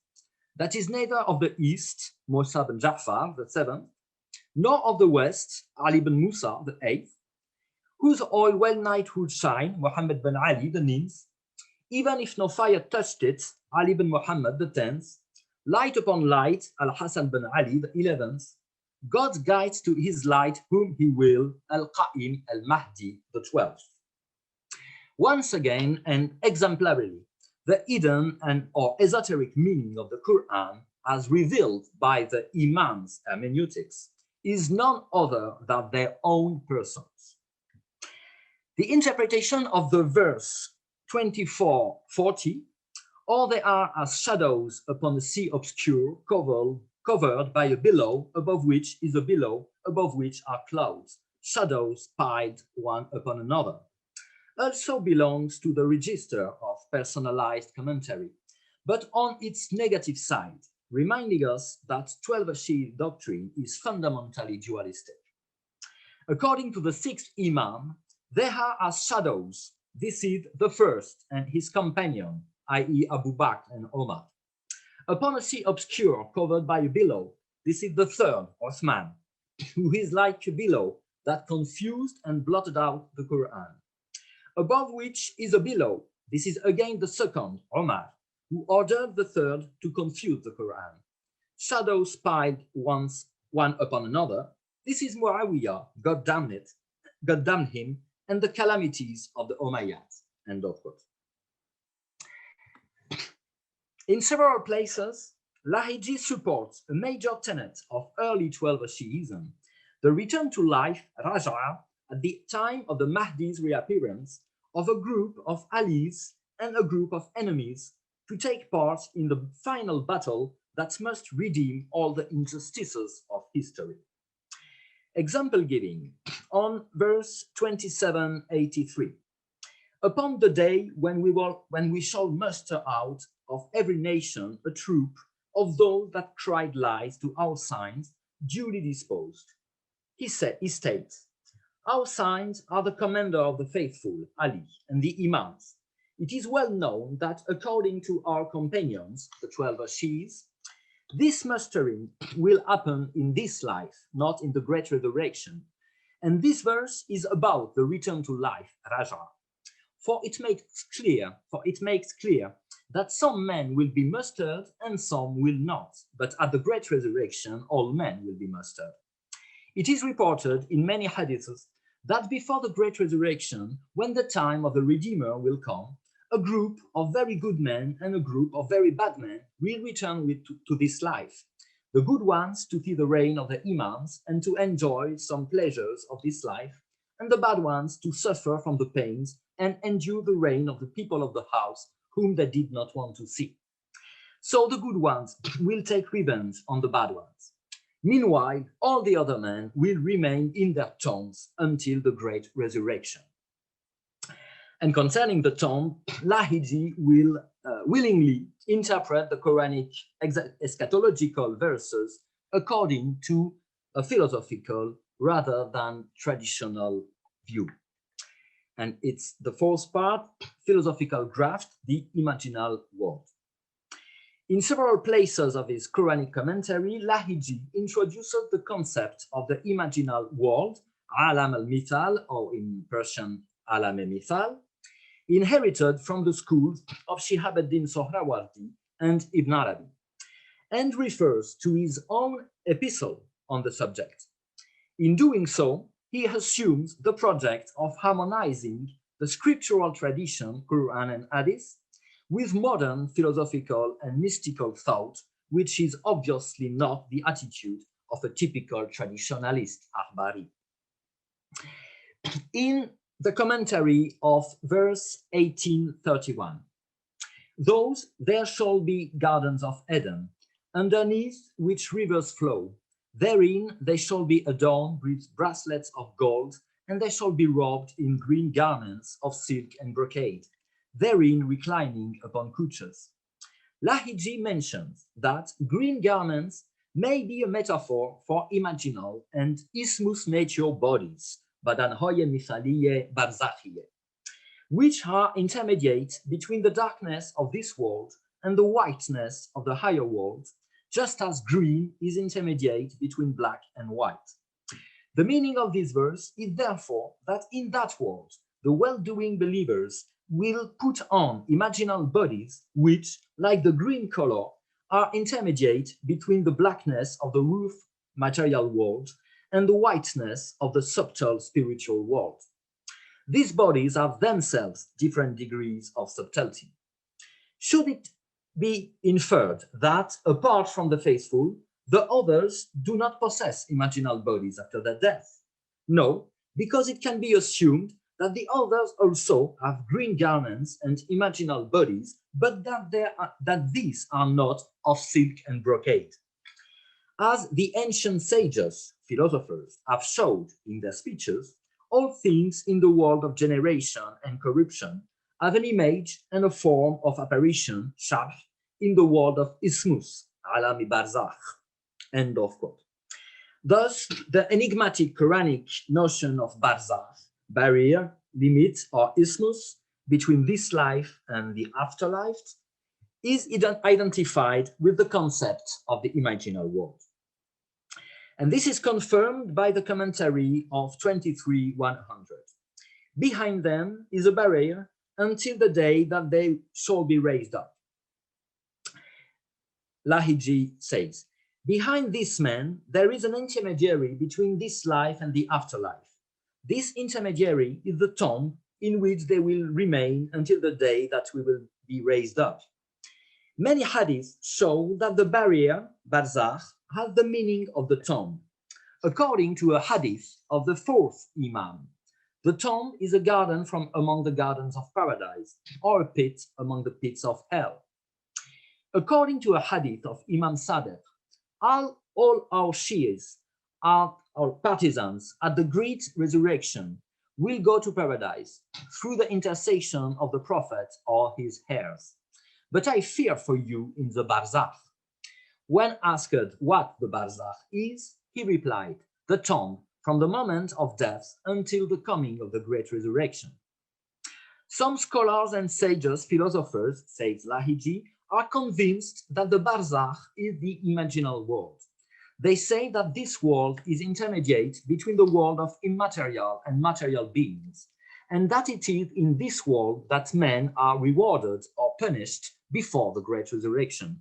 That is neither of the east, Musa bin Ja'far, the seventh, nor of the west, Ali bin Musa, the eighth, whose oil well nigh would shine, Muhammad bin Ali, the ninth, even if no fire touched it, Ali bin Muhammad, the tenth, light upon light, Al-Hassan bin Ali, the 11th, God guides to his light whom he will, Al-Qa'im al-Mahdi, the 12th. Once again, and exemplarily, the hidden and or esoteric meaning of the Quran, as revealed by the Imam's Hermeneutics, is none other than their own persons. The interpretation of the verse 24:40, or they are as shadows upon a sea obscure, covered by a billow, above which is a billow, above which are clouds, shadows piled one upon another, also belongs to the register of personalized commentary, but on its negative side, reminding us that 12 Shi'i doctrine is fundamentally dualistic. According to the sixth Imam, they are as shadows. This is the first and his companion, i.e. Abu Bakr and Omar. Upon a sea obscure covered by a billow, this is the third, Uthman, who is like a billow that confused and blotted out the Quran. Above which is a billow, this is again the second, Omar, who ordered the third to confuse the Quran. Shadows piled one upon another, this is Muawiyah, God damn him, and the calamities of the Umayyads. End of quote. In several places, Lahiji supports a major tenet of early 12th Shi'ism, the return to life, Raja'a, at the time of the Mahdi's reappearance, of a group of allies and a group of enemies to take part in the final battle that must redeem all the injustices of history. Example giving on verse 2783. Upon the day when we shall muster out of every nation a troop of those that cried lies to our signs, duly disposed. He states, our signs are the commander of the faithful, Ali, and the Imams. It is well known that according to our companions, the 12 Shi'is, this mustering will happen in this life, not in the great resurrection. And this verse is about the return to life, Raja. For it makes clear that some men will be mustered and some will not, but at the great resurrection, all men will be mustered. It is reported in many hadiths that before the great resurrection, when the time of the Redeemer will come, a group of very good men and a group of very bad men will return to this life. The good ones to see the reign of the Imams and to enjoy some pleasures of this life, and the bad ones to suffer from the pains and endure the reign of the people of the house whom they did not want to see. So the good ones will take revenge on the bad ones. Meanwhile, all the other men will remain in their tombs until the great resurrection. And concerning the tomb, Lahiji will willingly interpret the Quranic eschatological verses according to a philosophical rather than traditional view. And it's the fourth part, Philosophical Graft, the Imaginal World. In several places of his Quranic commentary, Lahiji introduces the concept of the Imaginal World, Alam al-mithal, or in Persian, Alam al-mithal, inherited from the schools of Shihab ad-Din Sohrawardi and Ibn Arabi, and refers to his own epistle on the subject. In doing so, he assumes the project of harmonizing the scriptural tradition, Quran and Hadith, with modern philosophical and mystical thought, which is obviously not the attitude of a typical traditionalist Ahbari. In the commentary of verse 1831, those there shall be gardens of Eden, underneath which rivers flow. Therein they shall be adorned with bracelets of gold, and they shall be robed in green garments of silk and brocade, therein reclining upon couches. Lahiji mentions that green garments may be a metaphor for imaginal and ismus nature bodies, badanhoye mithaliye barzakhiye, which are intermediate between the darkness of this world and the whiteness of the higher world, just as green is intermediate between black and white. The meaning of this verse is therefore that in that world, the well-doing believers will put on imaginal bodies which, like the green color, are intermediate between the blackness of the roof material world and the whiteness of the subtle spiritual world. These bodies have themselves different degrees of subtlety. Should it be inferred that, apart from the faithful, the others do not possess imaginal bodies after their death? No, because it can be assumed that the others also have green garments and imaginal bodies, but that these are not of silk and brocade. As the ancient sages, philosophers, have showed in their speeches, all things in the world of generation and corruption have an image and a form of apparition, shabh, in the world of ismus, alami barzakh, end of quote. Thus, the enigmatic Quranic notion of barzakh, barrier, limit, or ismus between this life and the afterlife, is identified with the concept of the imaginal world. And this is confirmed by the commentary of 23:100. Behind them is a barrier until the day that they shall be raised up. Lahiji says, behind this man, there is an intermediary between this life and the afterlife. This intermediary is the tomb in which they will remain until the day that we will be raised up. Many hadiths show that the barrier, barzakh, has the meaning of the tomb. According to a hadith of the fourth Imam, the tomb is a garden from among the gardens of paradise, or a pit among the pits of hell. According to a hadith of Imam Sadiq, all our Shi'is, our partisans at the great resurrection, will go to paradise through the intercession of the Prophet or his heirs. But I fear for you in the barzakh. When asked what the barzakh is, he replied, the tomb from the moment of death until the coming of the great resurrection. Some scholars and sages, philosophers, says Lahiji, are convinced that the barzakh is the imaginal world. They say that this world is intermediate between the world of immaterial and material beings, and that it is in this world that men are rewarded or punished before the great resurrection.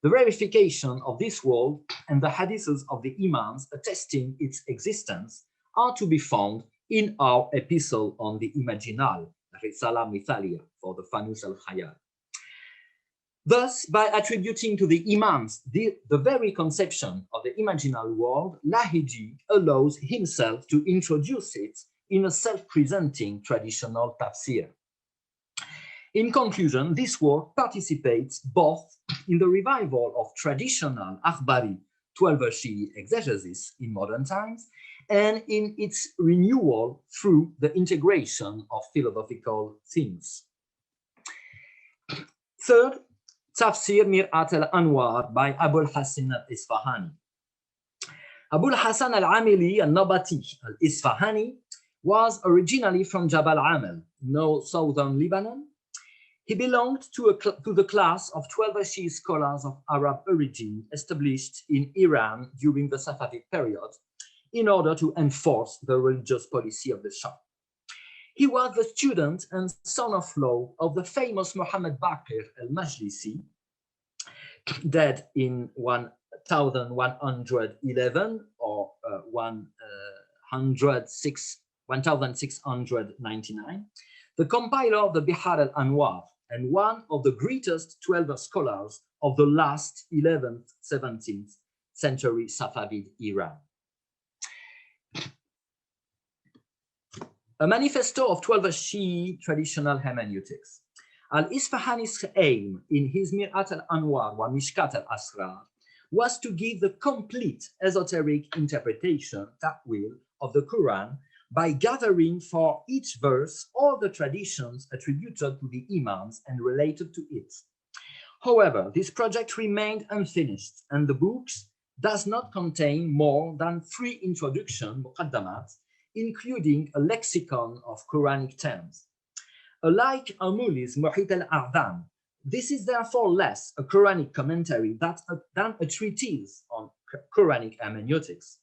The verification of this world and the hadiths of the Imams attesting its existence are to be found in our epistle on the Imaginal, Risala Mithalia, for the Fanus al-Khayal. Thus, by attributing to the Imams the very conception of the imaginal world, Lahiji allows himself to introduce it in a self-presenting traditional tafsir. In conclusion, this work participates both in the revival of traditional Akhbari 12 Shii exegesis in modern times and in its renewal through the integration of philosophical themes. Third, Tafsir Mir'at al-Anwar by Abul Hasan al-Isfahani. Abul Hasan al-Amili al-Nabati al-Isfahani was originally from Jabal Amal, now southern Lebanon. He belonged to the class of 12 Shii scholars of Arab origin established in Iran during the Safavid period in order to enforce the religious policy of the Shah. He was the student and son-in-law of the famous Muhammad Baqir al-Majlisi, dead in 1111 or 1699, the compiler of the Bihar al-Anwar and one of the greatest 12 scholars of the last 11th, 17th century Safavid Iran. A manifesto of 12 Shi'i traditional hermeneutics. Al-Isfahani's aim in his Mir'at al-Anwar wa Mishkat al-Asrar was to give the complete esoteric interpretation, ta'wil, of the Quran by gathering for each verse all the traditions attributed to the Imams and related to it. However, this project remained unfinished, and the book does not contain more than 3 introduction, muqaddamat, including a lexicon of Quranic terms. Unlike Amuli's Muhit al-A'dam, this is therefore less a Quranic commentary than a treatise on Quranic hermeneutics.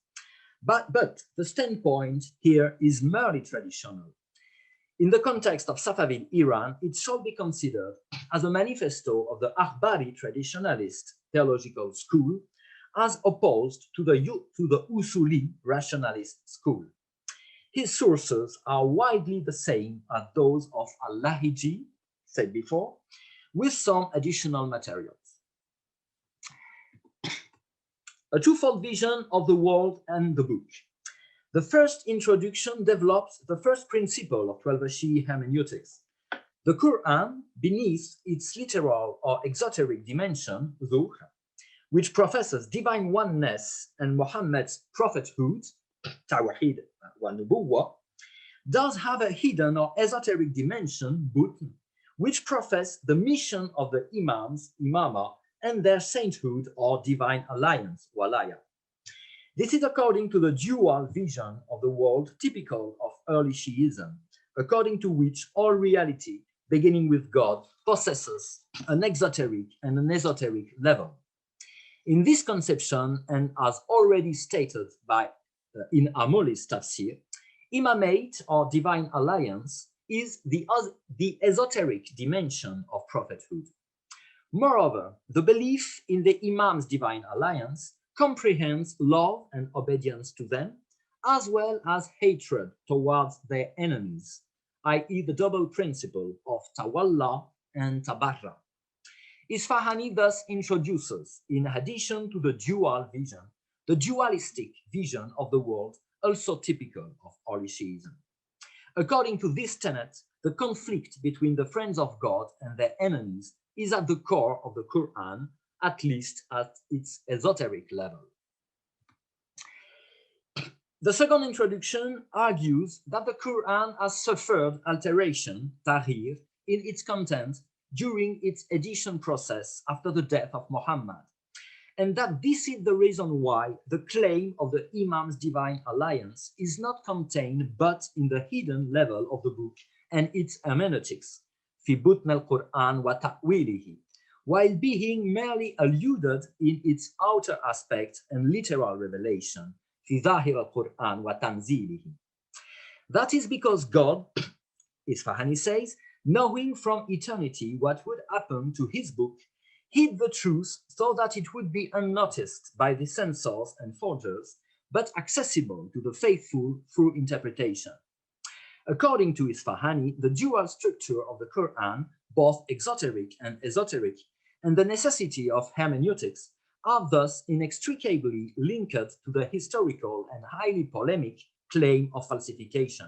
But the standpoint here is merely traditional. In the context of Safavid Iran, it shall be considered as a manifesto of the Akhbari traditionalist theological school, as opposed to the Usuli rationalist school. His sources are widely the same as those of Al-Lahiji, said before, with some additional materials. A twofold vision of the world and the book. The first introduction develops the first principle of 12 Shi'i hermeneutics. The Quran, beneath its literal or exoteric dimension, Zuhr, which professes divine oneness and Muhammad's prophethood, Tawhid wa Nubuwwah, does have a hidden or esoteric dimension, Butn, which profess the mission of the Imams, Imama, and their sainthood or divine alliance, Walaya. This is according to the dual vision of the world typical of early Shi'ism, according to which all reality, beginning with God, possesses an exoteric and an esoteric level. In this conception, and as already stated in Amuli's Tafsir, Imamate or divine alliance is the esoteric dimension of prophethood. Moreover, the belief in the Imam's divine alliance comprehends love and obedience to them, as well as hatred towards their enemies, i.e. the double principle of tawalla and tabarra. Isfahani thus introduces, in addition to the dual vision, the dualistic vision of the world, also typical of early Shi'ism. According to this tenet, the conflict between the friends of God and their enemies is at the core of the Quran, at least at its esoteric level. The second introduction argues that the Quran has suffered alteration, tahrir, in its content during its edition process after the death of Muhammad, and that this is the reason why the claim of the Imam's divine alliance is not contained but in the hidden level of the book and its hermeneutics, fi butn al-Quran wa ta'wilihi, while being merely alluded in its outer aspect and literal revelation, fi zahir al-Quran wa tanzilihi. That is because God, Isfahani says, knowing from eternity what would happen to his book, hid the truth so that it would be unnoticed by the censors and forgers, but accessible to the faithful through interpretation. According to Isfahani, the dual structure of the Quran, both exoteric and esoteric, and the necessity of hermeneutics are thus inextricably linked to the historical and highly polemic claim of falsification.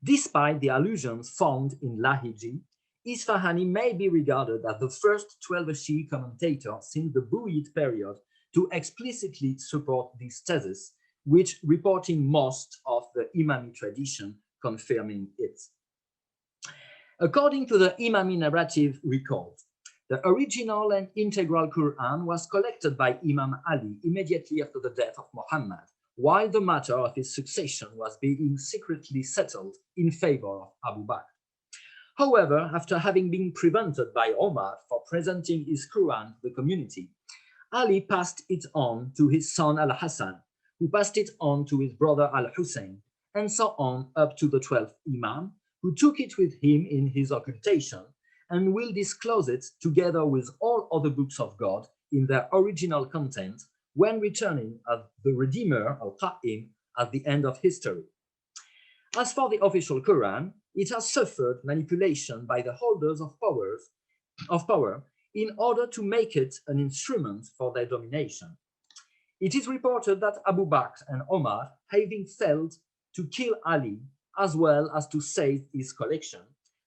Despite the allusions found in Lahiji, Isfahani may be regarded as the first 12 Shi'i commentator since the Buyid period to explicitly support this thesis, which reporting most of the Imami tradition confirming it. According to the Imami narrative record, the original and integral Quran was collected by Imam Ali immediately after the death of Muhammad, while the matter of his succession was being secretly settled in favor of Abu Bakr. However, after having been prevented by Omar for presenting his Quran to the community, Ali passed it on to his son Al-Hassan, who passed it on to his brother Al-Hussein, and so on up to the 12th Imam, who took it with him in his occultation and will disclose it together with all other books of God in their original content when returning as the Redeemer, al-Qa'im, at the end of history. As for the official Quran, it has suffered manipulation by the holders of power in order to make it an instrument for their domination. It is reported that Abu Bakr and Omar, having failed to kill Ali as well as to save his collection,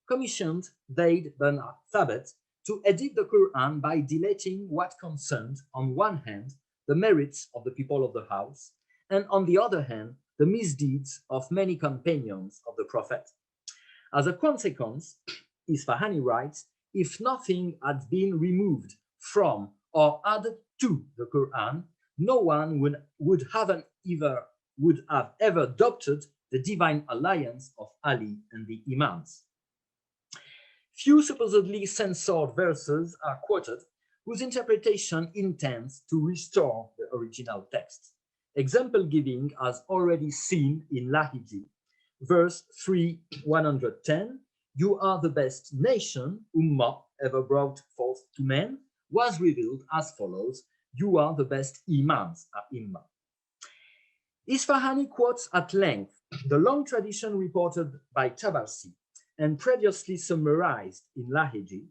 commissioned Zayd bin Thabit to edit the Quran by deleting what concerned, on one hand, the merits of the people of the house, and on the other hand, the misdeeds of many companions of the Prophet. As a consequence, Isfahani writes, if nothing had been removed from or added to the Quran, no one would have ever adopted the divine alliance of Ali and the Imams. Few supposedly censored verses are quoted whose interpretation intends to restore the original text. Example giving as already seen in Lahiji, verse 3:110, you are the best nation, Ummah, ever brought forth to men, was revealed as follows, you are the best Imams, A'imma. Isfahani quotes at length the long tradition reported by Tabarsi and previously summarized in Lahiji,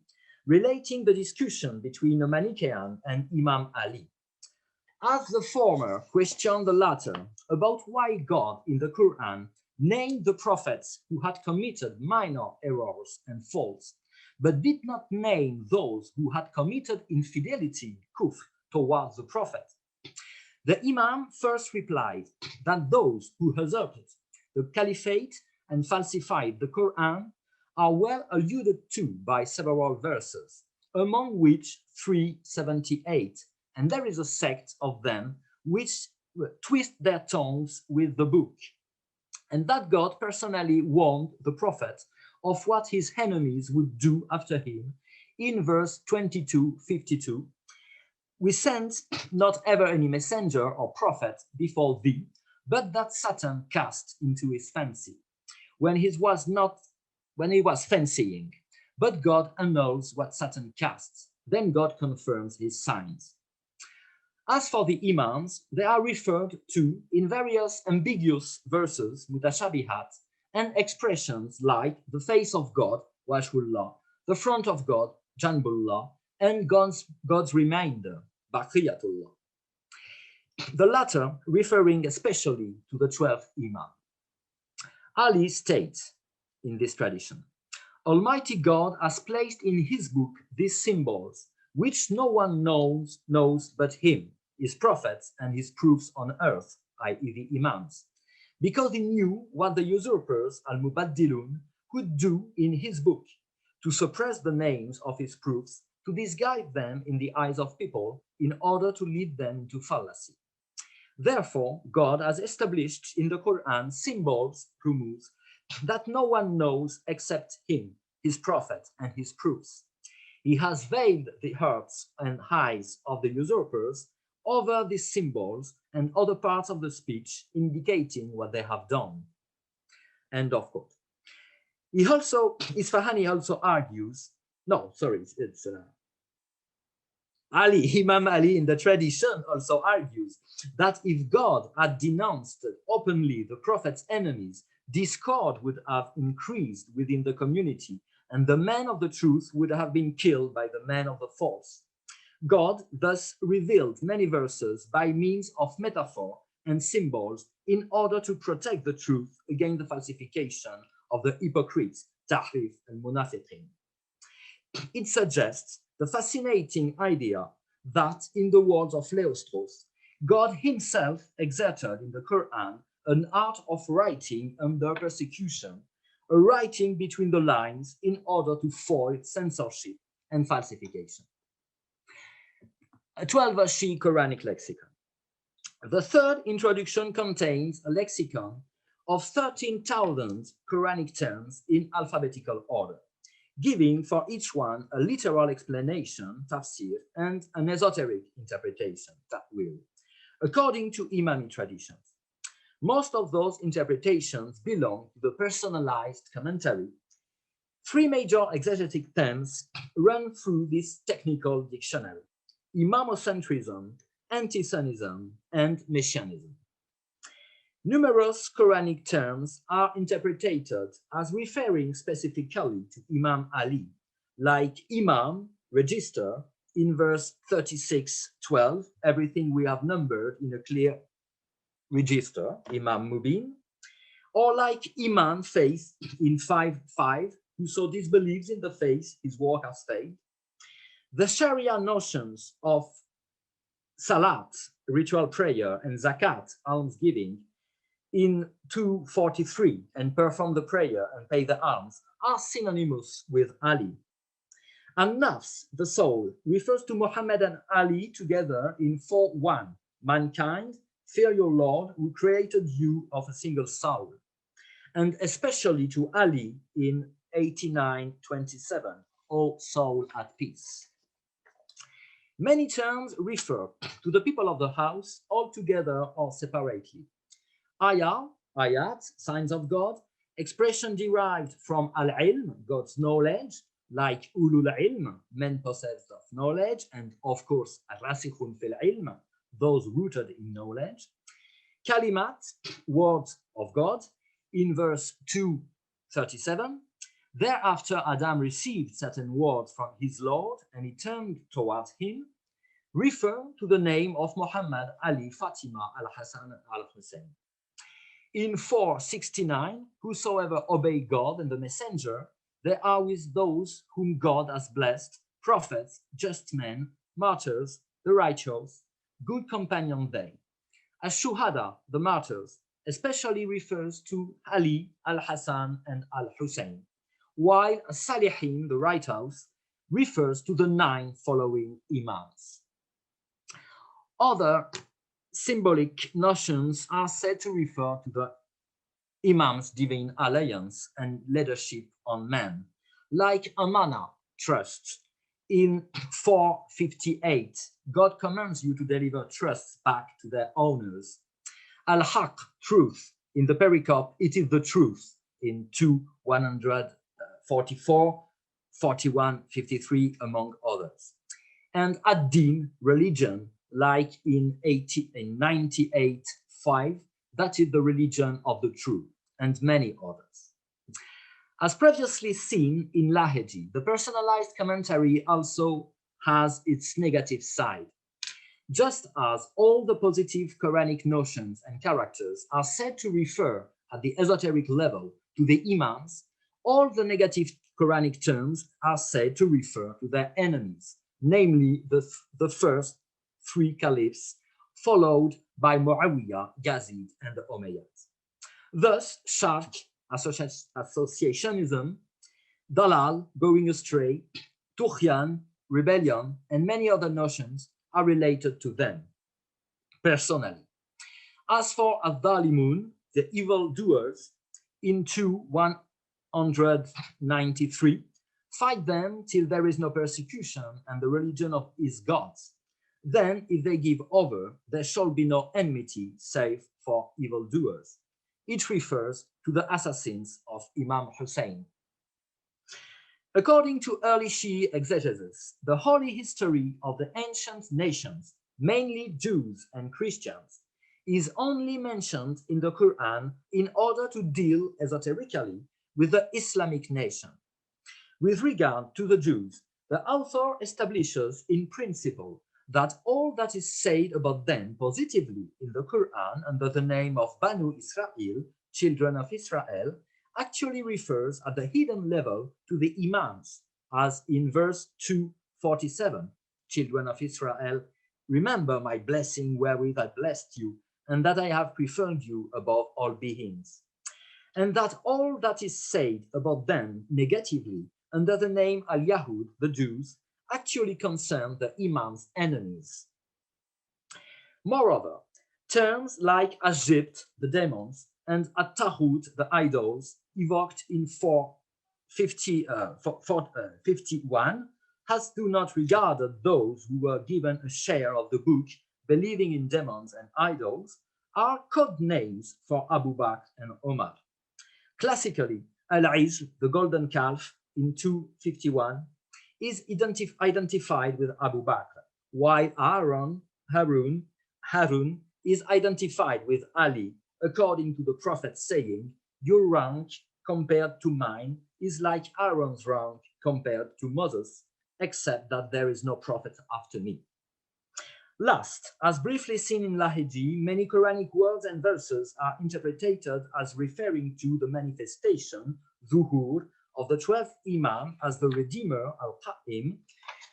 relating the discussion between a Manichaean and Imam Ali. As the former questioned the latter about why God in the Quran named the prophets who had committed minor errors and faults, but did not name those who had committed infidelity, kufr, towards the prophet, the Imam first replied that those who usurped the caliphate and falsified the Quran are well alluded to by several verses, among which 378, and there is a sect of them which twist their tongues with the book, and that God personally warned the prophet of what his enemies would do after him in verse 22:52. We sent not ever any messenger or prophet before thee, but that Satan cast into his fancy, when he was fancying. But God annuls what Satan casts, then God confirms his signs. As for the Imams, they are referred to in various ambiguous verses, mutashabihat, and expressions like the face of God, wajhullah, the front of God, janbullah, and God's remainder, baqiyatullah. The latter referring especially to the 12th Imam. Ali states in this tradition, Almighty God has placed in his book these symbols, which no one knows but him, his prophets and his proofs on earth, i.e. the Imams, because he knew what the usurpers, al-mubaddilun, could do in his book, to suppress the names of his proofs, to disguise them in the eyes of people in order to lead them into fallacy. Therefore, God has established in the Quran symbols, rumuz, that no one knows except him, his prophet, and his proofs. He has veiled the hearts and eyes of the usurpers over these symbols and other parts of the speech indicating what they have done. End of quote. Isfahani also argues, Imam Ali in the tradition also argues that if God had denounced openly the Prophet's enemies, discord would have increased within the community and the men of the truth would have been killed by the men of the false. God thus revealed many verses by means of metaphor and symbols in order to protect the truth against the falsification of the hypocrites, tahrif and munafiqin. It suggests the fascinating idea that, in the words of Léostrauss, God himself exerted in the Quran an art of writing under persecution, a writing between the lines in order to foil censorship and falsification. A 12 Shii Quranic lexicon. The third introduction contains a lexicon of 13,000 Quranic terms in alphabetical order, giving for each one a literal explanation, tafsir, and an esoteric interpretation, ta'wil, according to Imami traditions. Most of those interpretations belong to the personalized commentary. Three major exegetic themes run through this technical dictionary: imamocentrism, anti-Sunnism, and messianism. Numerous Quranic terms are interpreted as referring specifically to Imam Ali, like Imam, register, in verse 36:12, everything we have numbered in a clear register, Imam Mubin, or like Iman, faith, in 5:5, whoso disbelieves in the faith, his work has failed. The Sharia notions of Salat, ritual prayer, and Zakat, almsgiving, in 2:43, and perform the prayer and pay the alms, are synonymous with Ali. And Nafs, the soul, refers to Muhammad and Ali together in 4:1, mankind, fear your Lord who created you of a single soul, and especially to Ali in 89:27, O soul at peace. Many terms refer to the people of the house, all together or separately. Ayah, ayat, signs of God, expression derived from al-ilm, God's knowledge, like ulul ilm, men possessed of knowledge, and of course, ar-rasikhun fil ilm, those rooted in knowledge. Kalimat, words of God, in verse 2:37. Thereafter, Adam received certain words from his Lord, and he turned towards him, refer to the name of Muhammad, Ali, Fatima, Al-Hassan, and Al-Hussein. In 4:69, whosoever obey God and the messenger, they are with those whom God has blessed, prophets, just men, martyrs, the righteous, good companion they. Ash-Shuhada, the martyrs, especially refers to Ali, Al-Hassan, and Al-Hussein, while Salihin, the righteous, refers to the 9 following Imams. Other symbolic notions are said to refer to the Imam's divine alliance and leadership on men, like Amana, trust. In 4:58, God commands you to deliver trusts back to their owners. Al-Haq, truth. In the pericope, it is the truth. In 2:144, 41:53, among others. And Ad-Din, religion, like in 98:5, that is the religion of the truth, and many others. As previously seen in Laheji, the personalized commentary also has its negative side. Just as all the positive Quranic notions and characters are said to refer at the esoteric level to the Imams, all the negative Quranic terms are said to refer to their enemies, namely the first 3 caliphs, followed by Muawiyah, Yazid, and the Umayyads. Thus, Shark, associationism, Dalal, going astray, Tughyan, rebellion, and many other notions are related to them, personally. As for Al-Dhalimun, the evildoers, in 2:193, fight them till there is no persecution and the religion of his gods. Then, if they give over, there shall be no enmity save for evildoers. It refers to the assassins of Imam Hussein. According to early Shi'i exegesis, the holy history of the ancient nations, mainly Jews and Christians, is only mentioned in the Quran in order to deal esoterically with the Islamic nation. With regard to the Jews, the author establishes in principle that all that is said about them positively in the Quran under the name of Banu Israel, children of Israel, actually refers at the hidden level to the Imams, as in verse 2:47, children of Israel, remember my blessing wherewith I blessed you, and that I have preferred you above all beings. And that all that is said about them negatively under the name Al-Yahud, the Jews, actually concern the Imam's enemies. Moreover, terms like Egypt, the demons, and At-Tahut, the idols, evoked in 4:51, has do not regarded those who were given a share of the book, believing in demons and idols, are code names for Abu Bakr and Omar. Classically, Al-Izl, the golden calf in 251, is identified with Abu Bakr, while Harun is identified with Ali, according to the Prophet saying, "Your rank compared to mine is like Aaron's rank compared to Moses, except that there is no prophet after me." Last, as briefly seen in Lahiji, many Quranic words and verses are interpreted as referring to the manifestation, zuhur, of the 12th Imam as the Redeemer, al-Qa'im,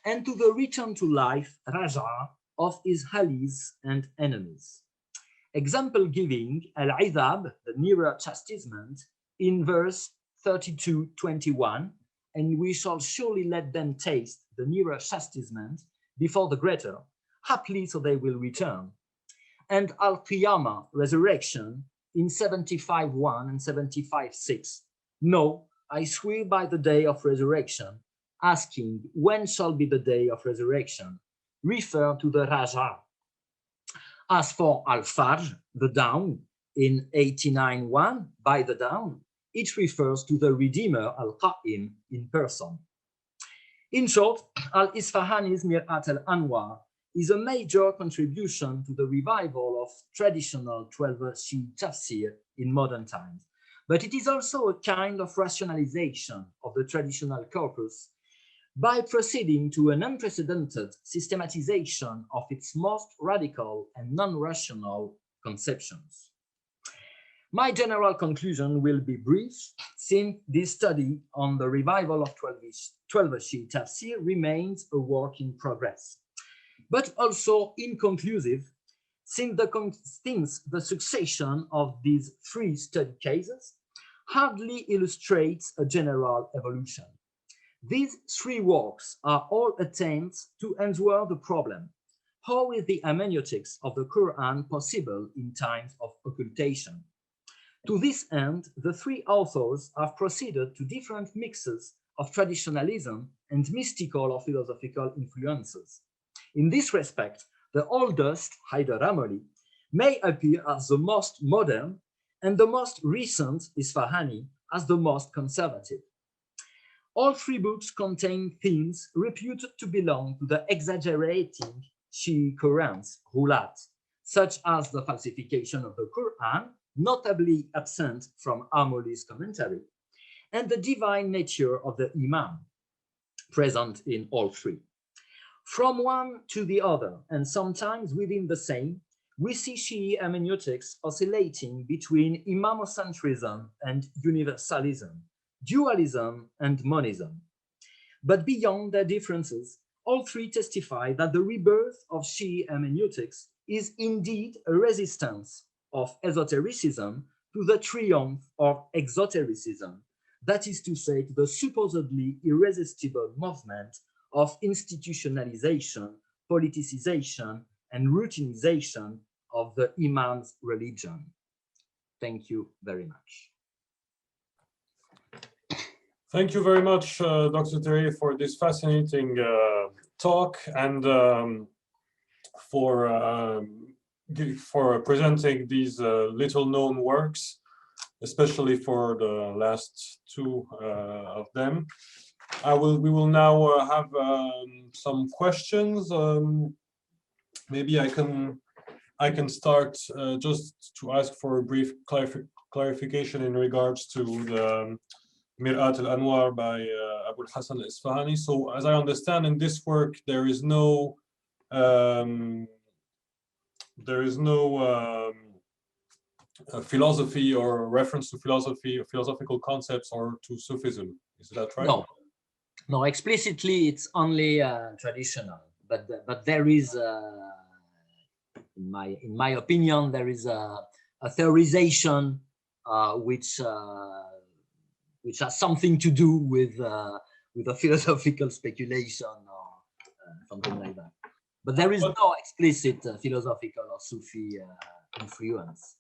and to the return to life, raja, of his allies and enemies. Example giving al-Izab, the nearer chastisement, in verse 32:21, and we shall surely let them taste the nearer chastisement before the greater, haply so they will return. And al-Qiyamah, resurrection, in 75:1 and 75:6. No, I swear by the day of resurrection, asking when shall be the day of resurrection, refer to the Raja. As for al-Fajr, the dawn, in 89:1, by the dawn, it refers to the Redeemer al-Qa'im in person. In short, al-Isfahani's Mir'at al-Anwar is a major contribution to the revival of traditional 12th Shii Tafsir in modern times. But it is also a kind of rationalization of the traditional corpus by proceeding to an unprecedented systematization of its most radical and non-rational conceptions. My general conclusion will be brief, since this study on the revival of 12th Shii Tafsir remains a work in progress, but also inconclusive, since the succession of these three study cases hardly illustrates a general evolution. These three works are all attempts to answer the problem: how is the hermeneutics of the Quran possible in times of occultation? To this end, the three authors have proceeded to different mixes of traditionalism and mystical or philosophical influences. In this respect, the oldest, Haydar Amuli, may appear as the most modern, and the most recent, Isfahani, as the most conservative. All three books contain themes reputed to belong to the exaggerating Shi'i currents, Rulat, such as the falsification of the Quran, notably absent from Amuli's commentary, and the divine nature of the Imam, present in all three. From one to the other, and sometimes within the same, we see Shi'i hermeneutics oscillating between imamocentrism and universalism, dualism and monism. But beyond their differences, all three testify that the rebirth of Shi'i hermeneutics is indeed a resistance of esotericism to the triumph of exotericism, that is to say, to the supposedly irresistible movement of institutionalization, politicization, and routinization of the Imam's religion. Thank you very much. Thank you very much, Dr. Terrier, for this fascinating talk and for presenting these little-known works, especially for the last two of them. We will now have some questions. Maybe I can start just to ask for a brief clarification in regards to the Mir'at al-Anwar by Abu al-Hasan al-Isfahani. So as I understand, in this work, there is no philosophy or reference to philosophy or philosophical concepts or to Sufism. Is that right? No, explicitly it's only traditional, but there is, in my opinion, there is a theorization which has something to do with a philosophical speculation or something like that. But there is no explicit philosophical or Sufi influence.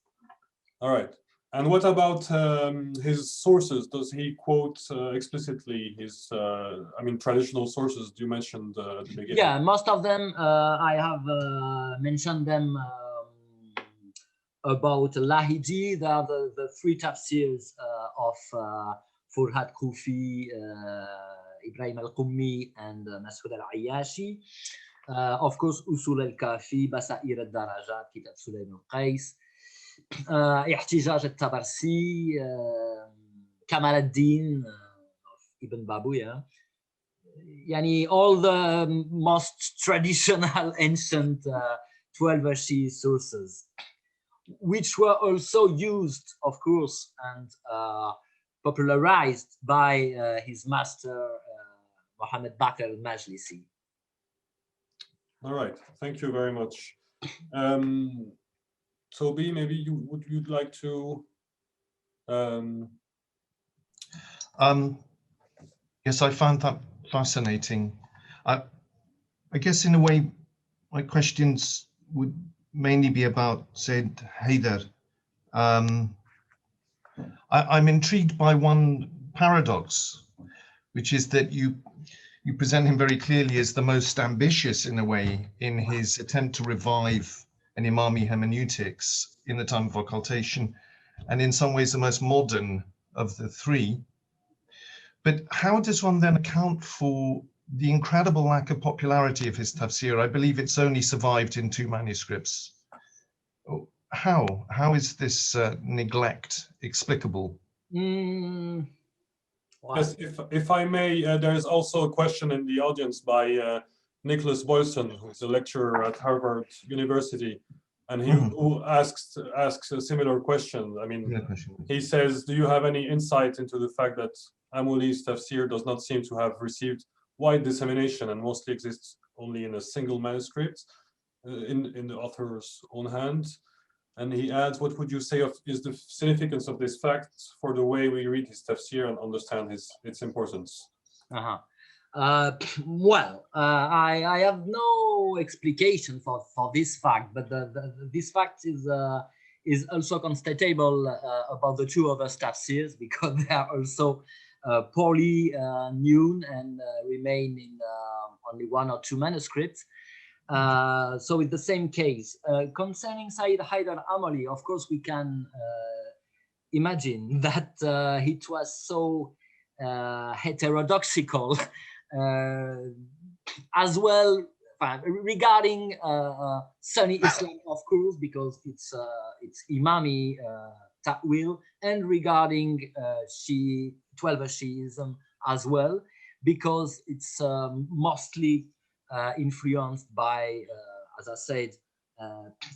All right. And what about his sources? Does he quote explicitly his, traditional sources you mentioned at the beginning? Yeah, most of them, I have mentioned them about Lahiji, there are the three tafsirs of Furhat Kufi, Ibrahim al-Qummi, and Mas'ud al-Ayyashi. Of course, Usul al-Kafi, Basair al-Darajat, Kitab Sulaym al-Qais, Ihtijaj al-Tabarsi, Kamal al-Din, Ibn Babuya. Yani all the most traditional ancient 12 Shii sources, which were also used, of course, and popularized by his master, Mohammed Bakr al-Majlisi. All right, thank you very much. Toby, maybe you'd like to? Yes, I found that fascinating. I guess in a way, my questions would mainly be about Sayyid Haydar. I'm intrigued by one paradox, which is that you present him very clearly as the most ambitious in a way in his attempt to revive an Imami hermeneutics in the time of occultation, and in some ways the most modern of the three. But how does one then account for the incredible lack of popularity of his tafsir? I believe it's only survived in 2 manuscripts. How is this neglect explicable? Wow. Yes, if I may, there is also a question in the audience by Nicholas Boyson, who's a lecturer at Harvard University, and he who asks a similar question. I mean, he says, do you have any insight into the fact that Amuli's tafsir does not seem to have received wide dissemination and mostly exists only in a single manuscript in the author's own hand? And he adds, what would you say is the significance of this fact for the way we read his tafsir and understand its importance? Well, I have no explication for this fact, but this fact is also constatable about the 2 other tafsirs, because they are also poorly known and remain in only 1 or 2 manuscripts. So it's the same case. Concerning Sayyid Haydar Amuli, of course, we can imagine that it was so heterodoxical as well, regarding Sunni Islam, of course, because it's Imami ta'wil, and regarding Shi'i, 12 Shi'ism as well, because it's mostly influenced by, as I said,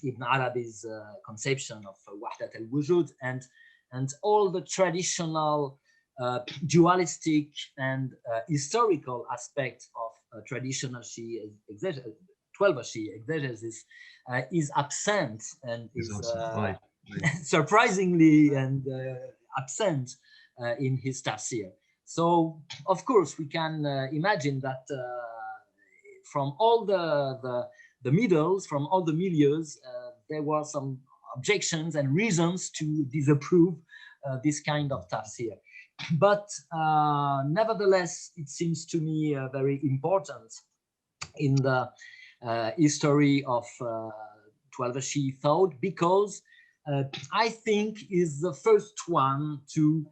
Ibn Arabi's conception of Wahdat al-Wujud and all the traditional dualistic and historical aspects of traditional Shi'i exegesis, 12 Shi'i exegesis is absent, and is surprisingly and absent in his tafsir. So, of course, we can imagine that from all the middles, from all the milieus, there were some objections and reasons to disapprove this kind of tafsir. But nevertheless, it seems to me very important in the history of 12 Shi'i thought, because I think is the first one to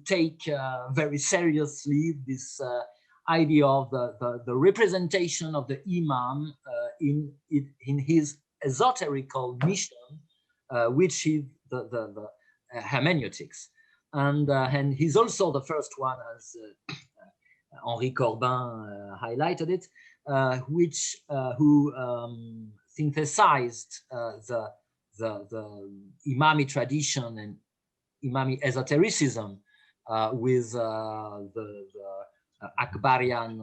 take very seriously this idea of the representation of the Imam in his esoterical mission, which is the hermeneutics. And he's also the first one, as Henri Corbin highlighted it, who synthesized the Imami tradition and Imami esotericism with the Akbarian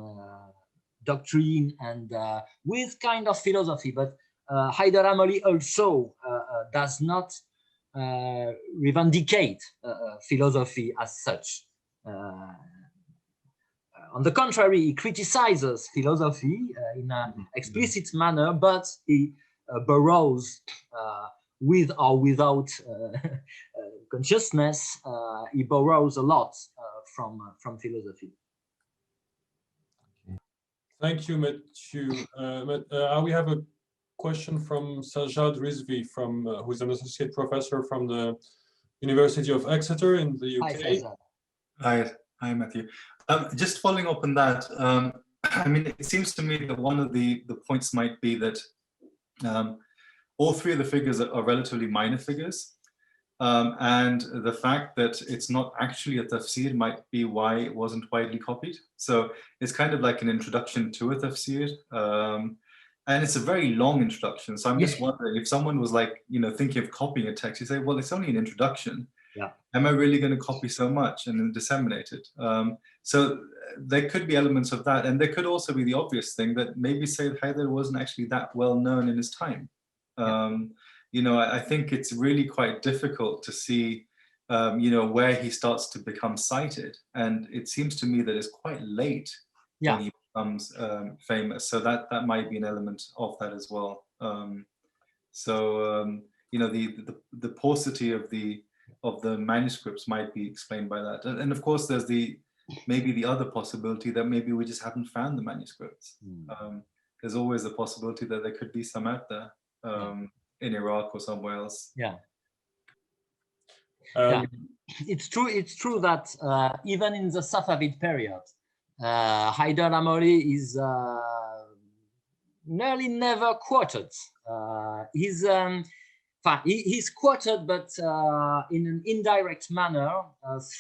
doctrine and with kind of philosophy. But Haydar Amuli also does not revindicate philosophy as such. On the contrary, he criticizes philosophy in an explicit manner, but he borrows, with or without consciousness, he borrows a lot from philosophy. Thank you, Mathieu. We have a question from Sajjad Rizvi, from who's an associate professor from the University of Exeter in the UK. Hi, Matthew. Just following up on that, I mean, it seems to me that one of the points might be that all three of the figures are relatively minor figures. And the fact that it's not actually a tafsir might be why it wasn't widely copied. So it's kind of like an introduction to a tafsir. And it's a very long introduction. So I'm just wondering if someone was like, you know, thinking of copying a text, you say, well, it's only an introduction. Yeah. Am I really going to copy so much and then disseminate it? So there could be elements of that. And there could also be the obvious thing that maybe Sayyid Haydar wasn't actually that well known in his time. You know, I think it's really quite difficult to see, you know, where he starts to become cited. And it seems to me that it's quite late when he becomes famous. So that might be an element of that as well. You know, the paucity of the manuscripts might be explained by that. And of course, there's maybe the other possibility that maybe we just haven't found the manuscripts. There's always the possibility that there could be some out there. In Iraq or somewhere else. It's true that even in the Safavid period, Haydar Amuli is nearly never quoted. He's quoted, but in an indirect manner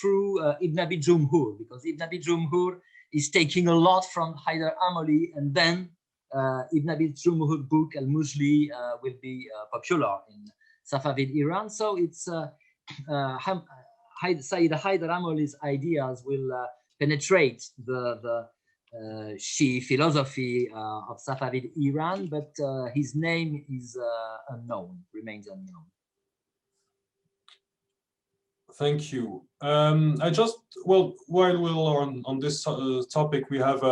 through Ibn Abi Jumhur, because Ibn Abi Jumhur is taking a lot from Haydar Amuli, and then Ibn Abi Jumhur book al-Mujli will be popular in Safavid Iran. So it's Sayyid Haydar Amuli's ideas will penetrate the Shi'i philosophy of Safavid Iran, but his name is remains unknown. Thank you. While we're on this topic, we have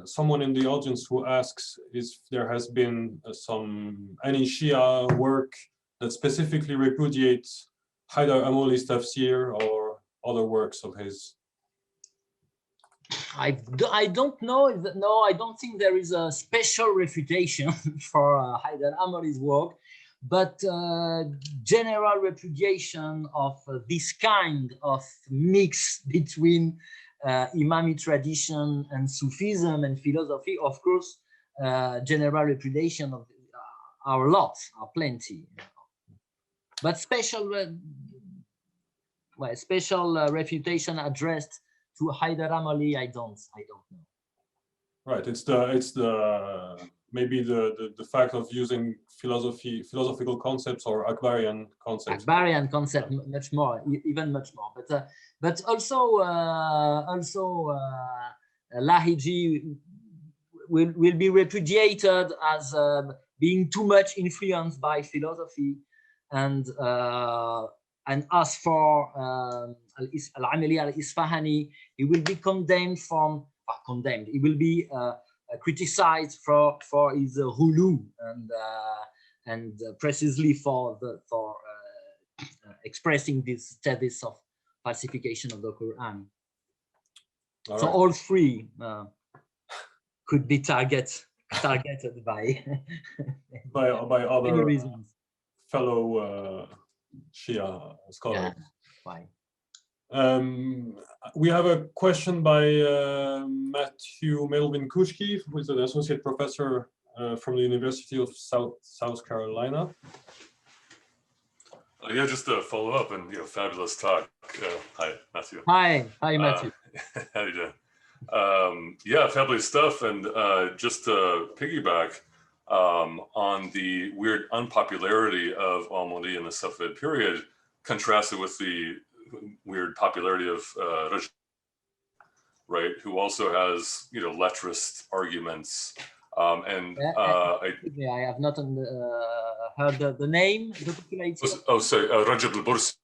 someone in the audience who asks if there has been any Shia work that specifically repudiates Haydar Amuli's Tafsir or other works of his. I don't know. No, I don't think there is a special refutation for Haydar Amuli's work, but general repudiation of this kind of mix between Imami tradition and Sufism and philosophy, of course, general repudiation of are plenty. But special refutation addressed to Haydar Amuli, I don't know. Right, it's maybe the fact of using philosophical concepts or Akbarian concepts. Akbarian concept even much more. But also Lahiji will be repudiated as being too much influenced by philosophy, and as for al-Amili al-Isfahani, he will be condemned. He will be criticized for his hulu and precisely for expressing this thesis of falsification of the Quran. So all three could be targeted by other reasons. Fellow Shia scholars. Why? We have a question by Matthew Melvin Kushki, who is an associate professor from the University of South Carolina. Yeah, just to follow up and fabulous talk. Hi, Matthew. Hi, Matthew. How you doing? Yeah, fabulous stuff. And just to piggyback on the weird unpopularity of Amuli in the Safavid period, contrasted with the weird popularity of Rajab, right? Who also has letrist arguments. I have not heard the name. Oh, sorry, Rajab al-Bursi.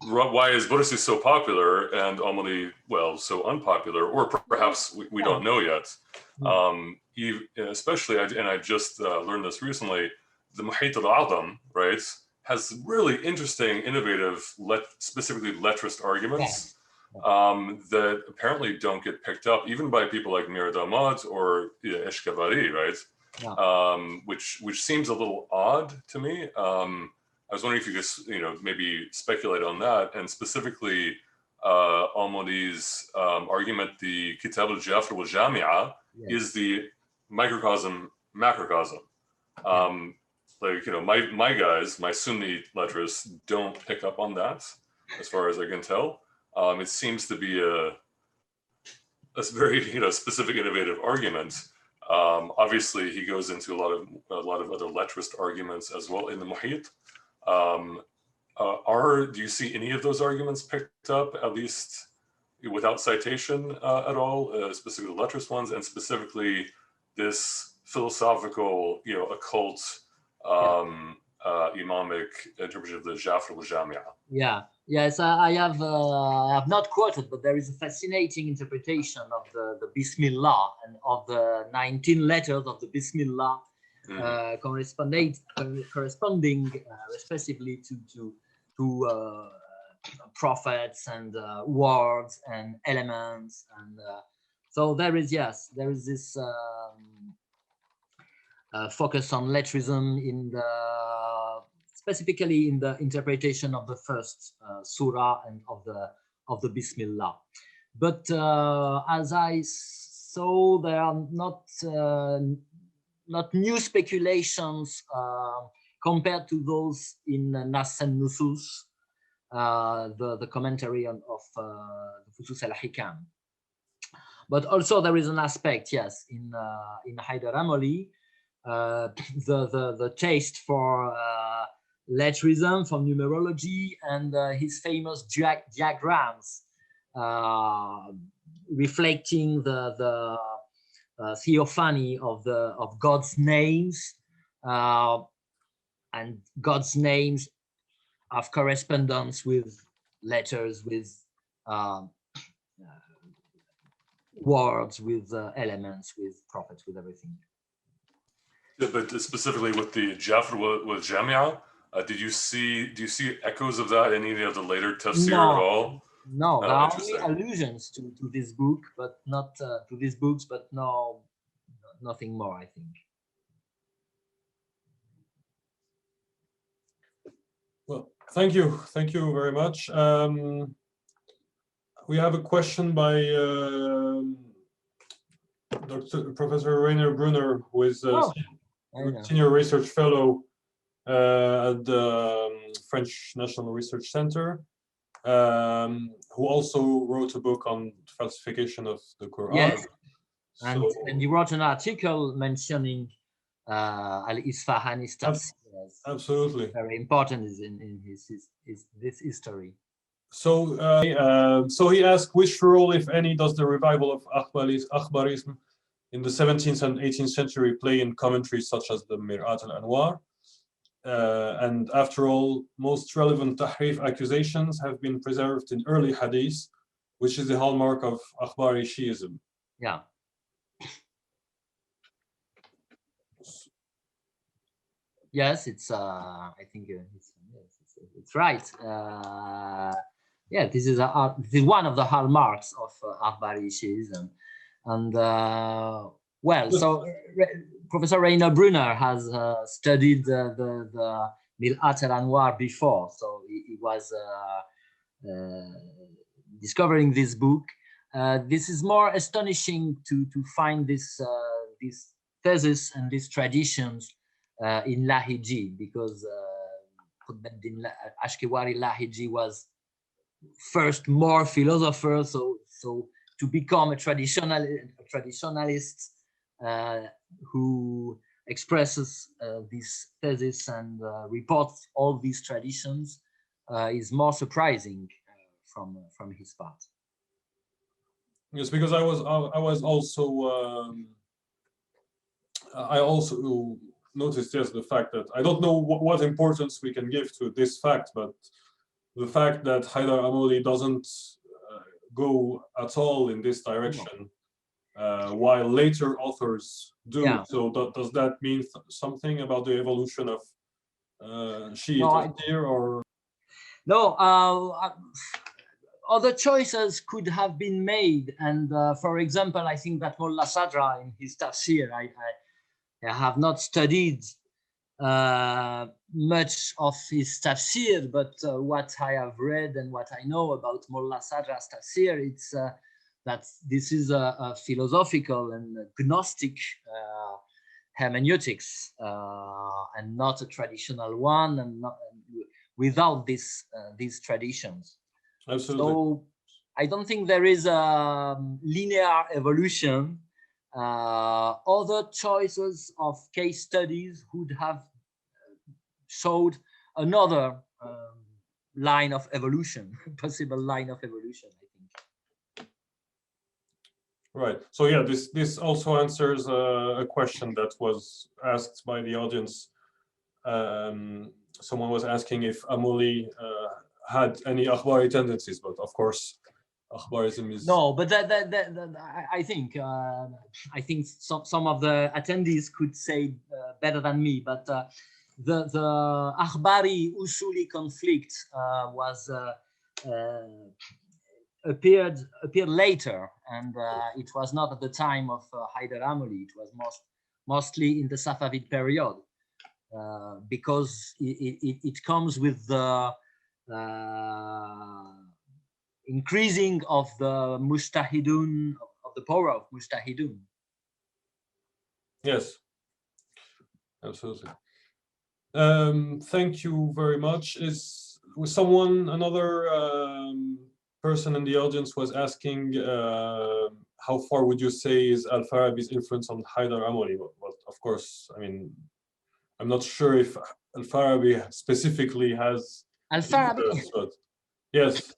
Why is Bursi so popular and Amuli, so unpopular, or perhaps we don't know yet? Especially, and I just learned this recently, the Muhit al-A'zam, right, has really interesting, innovative, specifically letrist arguments that apparently don't get picked up even by people like Mir Damad or Eshkavari, right? which seems a little odd to me. I was wondering if you could, maybe speculate on that, and specifically Amuli's argument, the Kitab al-Jafr wal-Jami'a is the microcosm, macrocosm. My guys, my Sunni letters don't pick up on that, as far as I can tell. It seems to be a very specific, innovative argument. Obviously, he goes into a lot of other letrist arguments as well in the Muhit. Do you see any of those arguments picked up, at least without citation at all, specifically the letrist ones, and specifically this philosophical, occult, imamic interpretation of the Jafr al-Jami'a? Yes, I have not quoted, but there is a fascinating interpretation of the Bismillah and of the 19 letters of the Bismillah, corresponding respectively to prophets and words and elements, and so there is this focus on lettrism specifically in the interpretation of the first surah and of the Bismillah. But as I saw, there are not new speculations compared to those in Nas and Nusus, the commentary of the Fusus al-Hikam. But also there is an aspect, yes, in Haydar Amuli, the taste for lettrism, for numerology, and his famous diagrams reflecting the theophany of God's names, and God's names have correspondence with letters, with words, with elements, with prophets, with everything. Yeah, but specifically with the Jafr wal-Jami'a, do you see echoes of that in any of the later Tafsir at all? No, there are only allusions to this book, but not to these books, but nothing more, I think. Well, thank you very much. We have a question by Professor Rainer Brunner, who is Senior Research Fellow at the French National Research Center, who also wrote a book on falsification of the Quran. Yes, and he wrote an article mentioning al-Isfahani Tafsir. Absolutely. Very important in this history. So he asked, which role, if any, does the revival of Akhbarism in the 17th and 18th century play in commentaries such as the Mir'at al-Anwar? And after all, most relevant tahrif accusations have been preserved in early hadith, which is the hallmark of Akhbari Shi'ism. Yeah. Yes, it's. I think it's right. Yeah, this is one of the hallmarks of Akhbari Shi'ism, and well, so Professor Rainer Brunner has studied the Mir'at al-Anwar before, so he was discovering this book. This is more astonishing to find this thesis and these traditions in Lahiji, because Ashkenazi Lahiji was first more philosopher, so to become a traditionalist who expresses this thesis and reports all these traditions is more surprising from his part. Yes, because I also noticed the fact that I don't know what importance we can give to this fact, but the fact that Haydar Amuli doesn't go at all in this direction, while later authors do. Yeah. So does that mean something about the evolution of Shi'i Tafsir, or? No, other choices could have been made, and for example, I think that Mullah Sadra in his Tafsir, I have not studied much of his tafsir, but what I have read and what I know about Mullah Sadra's tafsir, it's that this is a philosophical and gnostic hermeneutics, and not a traditional one, and not without these traditions. Absolutely. So I don't think there is a linear evolution. Other choices of case studies would have showed another line of evolution, possible line of evolution, I think. Right. So yeah, this also answers a question that was asked by the audience. Someone was asking if Amuli had any akhbari tendencies, but of course, akhbarism is no. But I think some of the attendees could say better than me. But the akhbari usuli conflict was appeared later, and it was not at the time of Haydar Amuli. It was mostly in the Safavid period, because it comes with the increasing of the mujtahidun, of the power of mujtahidun. Yes, absolutely. Thank you very much. Is another person in the audience was asking how far would you say is Al-Farabi's influence on Haydar Amuli? Well, of course, I mean, I'm not sure if Al-Farabi specifically has Al-Farabi, but yes.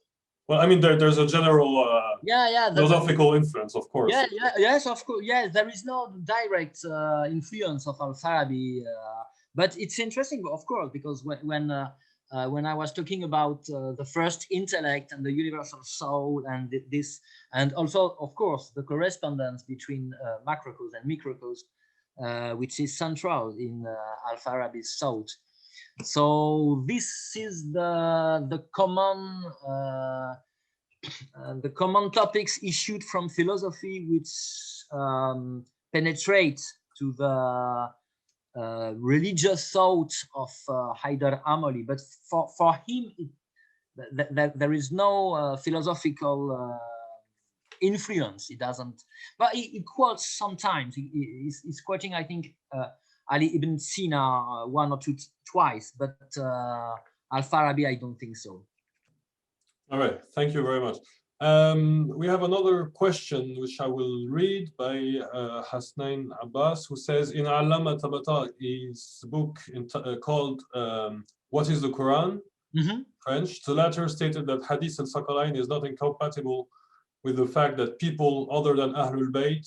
Well, I mean, there's a general philosophical influence, of course. Yes, of course. Yes, there is no direct influence of Al-Farabi, but it's interesting, of course, because when I was talking about the first intellect and the universal soul, and this, and also, of course, the correspondence between macrocosm and microcosm, which is central in Al-Farabi's thought. So this is the common topics issued from philosophy, which penetrate to the religious thought of Haydar Amuli. But for him, there is no philosophical influence. He doesn't, but he quotes sometimes. He's quoting, I think, Ali ibn Sina one or twice, but Al-Farabi, I don't think so. All right, thank you very much. We have another question, which I will read, by Hasnain Abbas, who says, in Allama Tabata'i's book called What is the Quran? French, the latter stated that Hadith al-Saqalain is not incompatible with the fact that people other than Ahlul Bayt,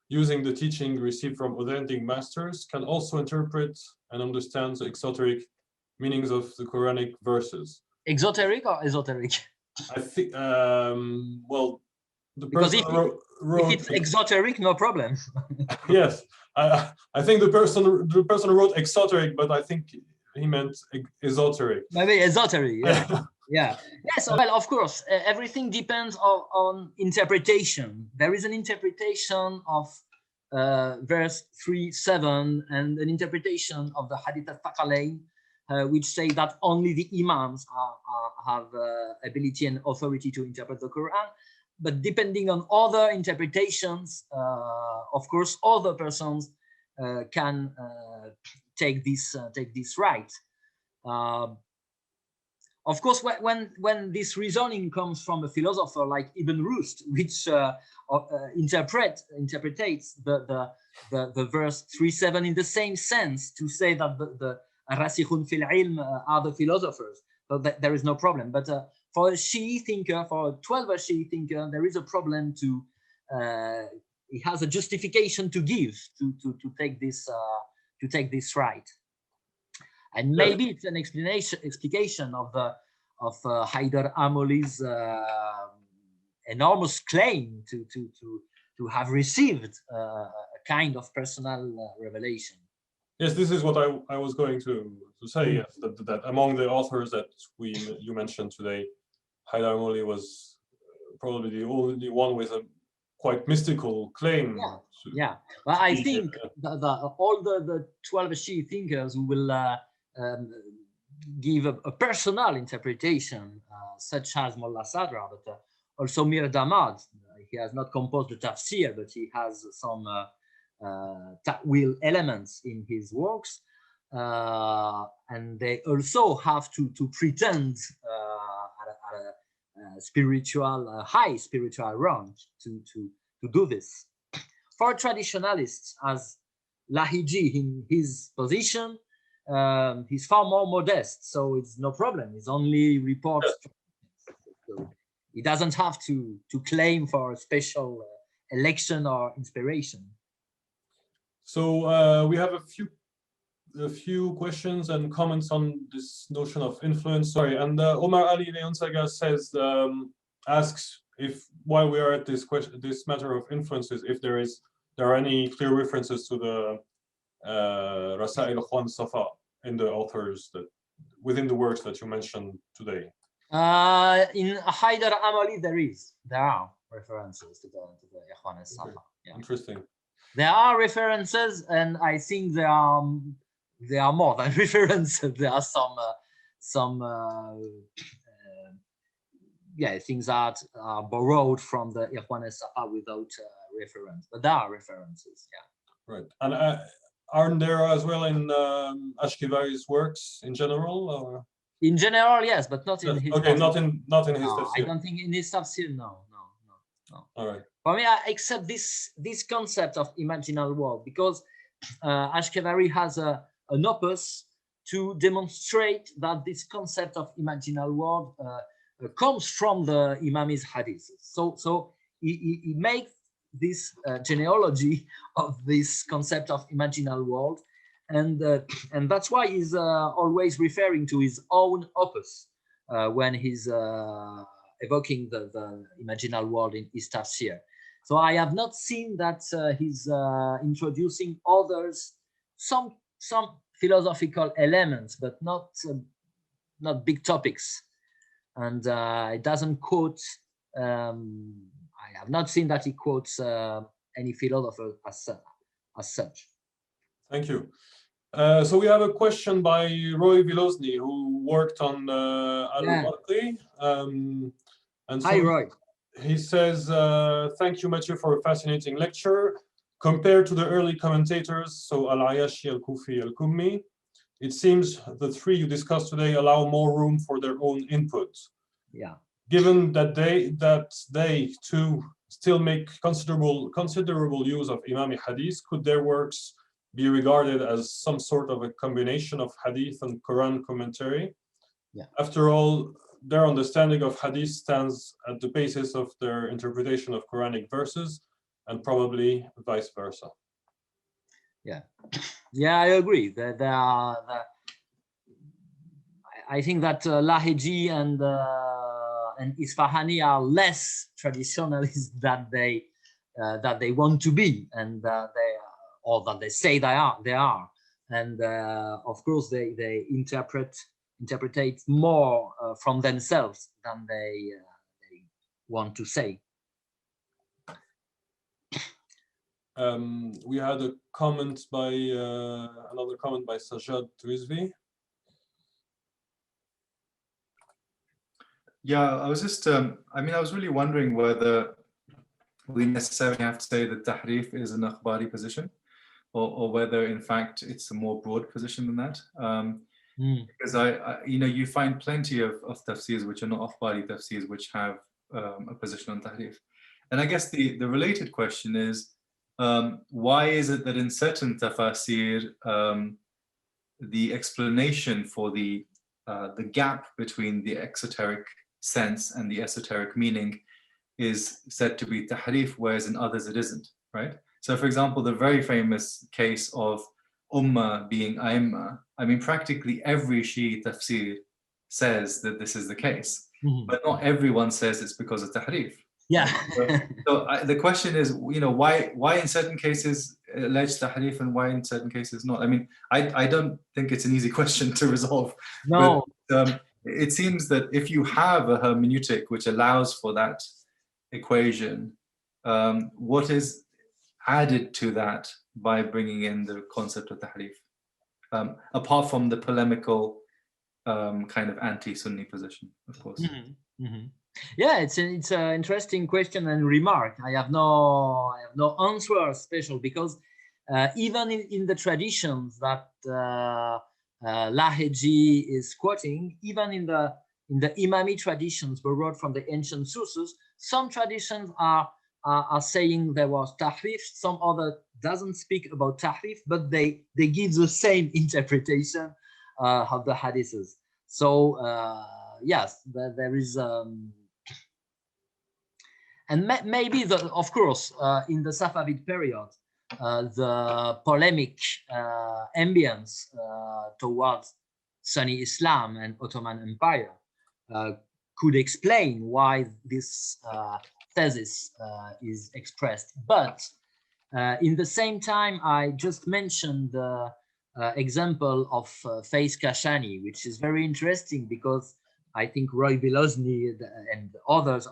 using the teaching received from authentic masters, can also interpret and understand the exoteric meanings of the Quranic verses. Exoteric or esoteric? I think, well, the because person if it's exoteric, no problem. Yes, I think the person wrote exoteric, but I think he meant esoteric. Maybe esoteric, yeah. Yeah. Yes, well, of course, everything depends on interpretation. There is an interpretation of verse 3:7 and an interpretation of the Hadith al-Thaqalain, which say that only the imams have ability and authority to interpret the Quran. But depending on other interpretations, of course, other persons can take this right. Of course, when this reasoning comes from a philosopher like Ibn Rushd, which interprets the verse 3:7 in the same sense, to say that the rasikhun fil ilm are the philosophers, so that there is no problem. But for a Shi'i thinker, for a 12er Shi'i thinker, there is a problem to. He has a justification to give to take this right. And maybe it's an explication of Haydar Amuli's enormous claim to have received a kind of personal revelation. Yes, this is what I was going to say. Yes, that among the authors that you mentioned today, Haydar Amuli was probably the only one with quite mystical claim. Yeah, yeah. Well, I think all the 12 Shi'i thinkers who will give a personal interpretation, such as Mullah Sadra, but also Mir Damad. He has not composed the Tafsir, but he has some ta'wil elements in his works. And they also have to pretend at a spiritual, high spiritual range to do this. For traditionalists, as Lahiji in his position, he's far more modest, so it's no problem. It's only reports. So he doesn't have to claim for a special election or inspiration. So we have a few questions and comments on this notion of influence. Sorry, and Omar Ali Leonsaga says, asks if while we are at this matter of influences, if there are any clear references to the Rasail Khwan Safa in the authors that within the works that you mentioned today. In Haydar Amuli, there are references to the Ikhwan Safa. Yeah. Interesting. There are references, and I think there are more than references. There are some things that are borrowed from the Ikhwan Safa without reference, but there are references. Yeah. Right, and aren't there as well in Ashkivari's works in general? Or? In general, yes, but not in his. Okay, not in his Tafsir. I don't think in his Tafsir. No. All right. For me, I accept this concept of imaginal world because Ashkevari has an opus to demonstrate that this concept of imaginal world comes from the Imami's hadiths. So he makes this genealogy of this concept of imaginal world, and that's why he's always referring to his own opus when he's evoking the imaginal world in his Tafsir. So I have not seen that he's introducing others, some philosophical elements, but not big topics. And it doesn't quote. I have not seen that he quotes any philosopher as such. Thank you. So we have a question by Roy Vilozny, who worked on Al-Barqi. And so hi, Roy. He says, thank you, Mathieu, for a fascinating lecture. Compared to the early commentators, so Al-Ayashi, Al-Kufi, Al-Kummi, it seems the three you discussed today allow more room for their own input. Yeah. Given that they too still make considerable use of Imami Hadith, could their works be regarded as some sort of a combination of Hadith and Quran commentary? Yeah. After all, their understanding of Hadith stands at the basis of their interpretation of Quranic verses, and probably vice versa. Yeah, I agree. I think that Lahiji and Isfahani are less traditionalist than they want to be, and that they say they are. And of course, they interpret more from themselves than they want to say. We had a comment by another comment by Sajjad Trizvi. Yeah, I was just, I was really wondering whether we necessarily have to say that Tahrif is an akhbari position, or whether in fact it's a more broad position than that. Because you find plenty of tafsirs which are not akhbari tafsirs which have a position on Tahrif. And I guess the related question is, why is it that in certain tafasir, the explanation for the gap between the exoteric sense and the esoteric meaning is said to be tahrif, whereas in others it isn't, right? So for example, the very famous case of ummah being a'imma, practically every Shi'i tafsir says that this is the case, but not everyone says it's because of tahrif. Yeah. So the question is, why in certain cases alleged tahrif and why in certain cases not? I don't think it's an easy question to resolve. No. But, it seems that if you have a hermeneutic which allows for that equation, what is added to that by bringing in the concept of tahrif, apart from the polemical kind of anti-Sunni position, of course. Yeah, it's an interesting question and remark. I have no answer special, because even in the traditions that Laheji is quoting, even in the Imami traditions borrowed from the ancient sources, some traditions are saying there was tahrif, some other doesn't speak about tahrif, but they give the same interpretation of the hadiths. So yes, there is, and maybe of course in the Safavid period, the polemic ambience towards Sunni Islam and Ottoman Empire could explain why this thesis is expressed. But in the same time, I just mentioned the example of Faiz Kashani, which is very interesting, because I think Roy Belosny and others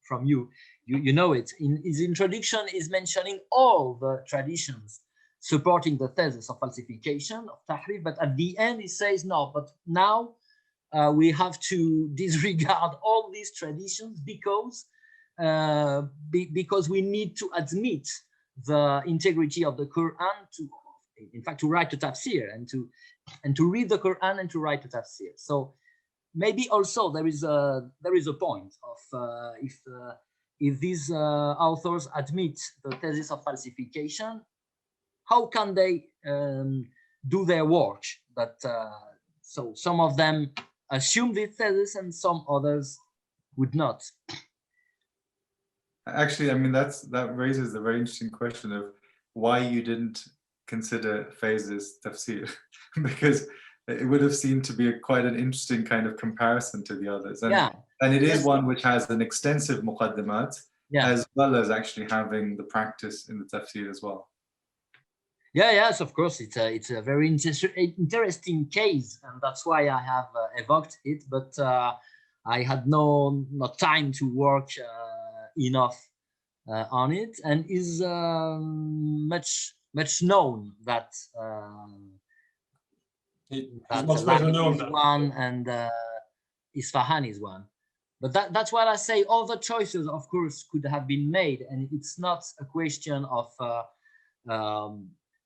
from you know it. In his introduction is mentioning all the traditions supporting the thesis of falsification, of tahrif, but at the end he says, no, but now we have to disregard all these traditions because we need to admit the integrity of the Quran, in fact, to write a tafsir and to read the Quran and to write a tafsir. So maybe also there is a point of if these authors admit the thesis of falsification, how can they do their work? But so some of them assume this thesis and some others would not. Actually, I mean, that raises a very interesting question of why you didn't consider Faiz's tafsir, because it would have seemed to be quite an interesting kind of comparison to the others. And, yeah. And it is one which has an extensive muqaddimat, as well as actually having the practice in the tafsir as well. Yeah, yes, of course, it's a very interesting case, and that's why I have evoked it. But I had no time to work enough on it, and is much known that he's much better known is one and Isfahan is one. But that's what I say. All the choices, of course, could have been made, and it's not a question of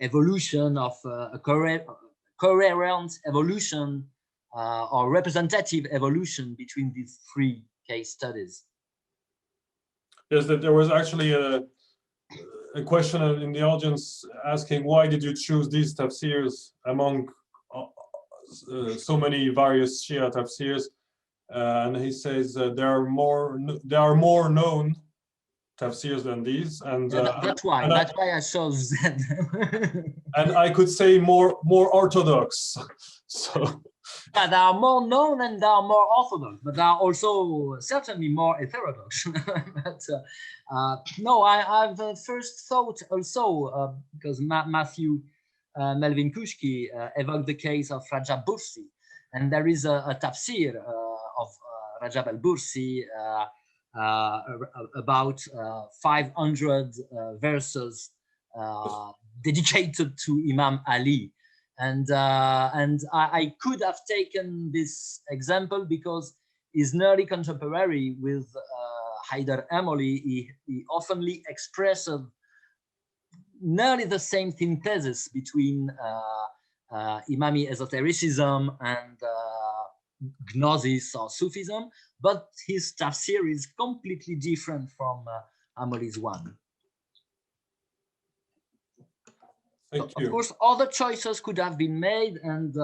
evolution, of a coherent evolution or representative evolution between these three case studies. Yes, that there was actually a question in the audience asking, why did you choose these tafsirs among so many various Shia tafsirs? And he says there are more known tafsirs than these, and that's why I chose them. And I could say more orthodox. So yeah, they are more known and they are more orthodox, but they are also certainly more heterodox. But no, I've first thought also because Matthew Melvin Kushki evoked the case of Rajab Bursi, and there is a tafsir of Rajab al-Bursi about 500 verses dedicated to Imam Ali. And I could have taken this example because he's nearly contemporary with Haydar Amuli. He oftenly expressed nearly the same synthesis between Imami esotericism and Gnosis or Sufism, but his tafsir is completely different from Amuli's one. Thank you. Of course, other choices could have been made, and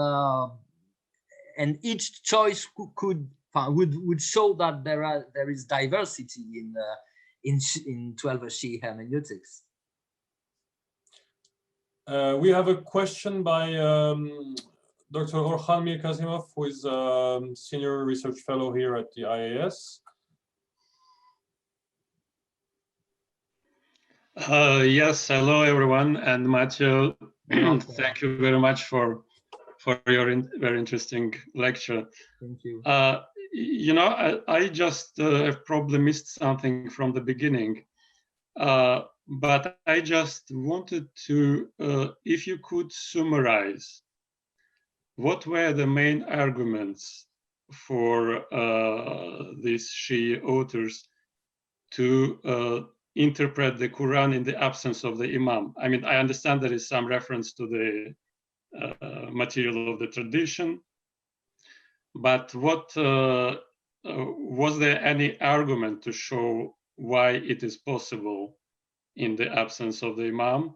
each choice would show that there is diversity in 12 Shii hermeneutics. We have a question by Dr. Orhan Mir Kazimov, who is a senior research fellow here at the IAS. Yes, hello everyone, and Mathieu, thank you very much for your very interesting lecture. Thank you. You know, I just have probably missed something from the beginning. But I just wanted to, if you could summarize, what were the main arguments for these Shi'i authors to interpret the Quran in the absence of the Imam? I mean, I understand there is some reference to the material of the tradition, but what was there any argument to show why it is possible in the absence of the Imam?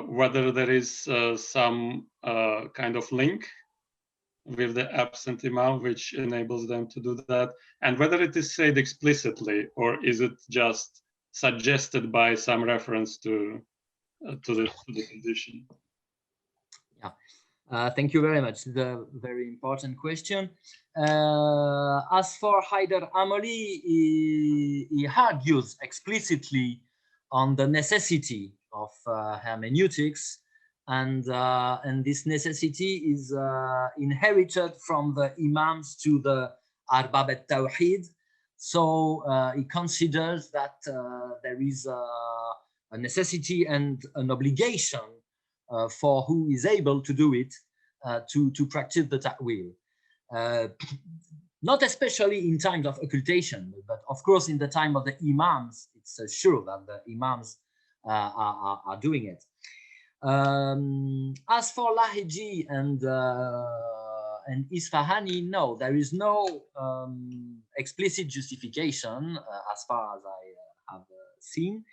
Whether there is some kind of link with the absent Imam which enables them to do that, and whether it is said explicitly or is it just suggested by some reference to the tradition? Yeah, thank you very much. The very important question. As for Haydar Amuli, he argues explicitly on the necessity of hermeneutics, and this necessity is inherited from the Imams to the Arbab al-Tawhid. So he considers that there is a necessity and an obligation for who is able to do it to practice the ta'wil. Not especially in times of occultation, but of course in the time of the Imams, it's sure that the Imams are doing it. As for Lahiji and Isfahani, no, there is no explicit justification as far as I have seen.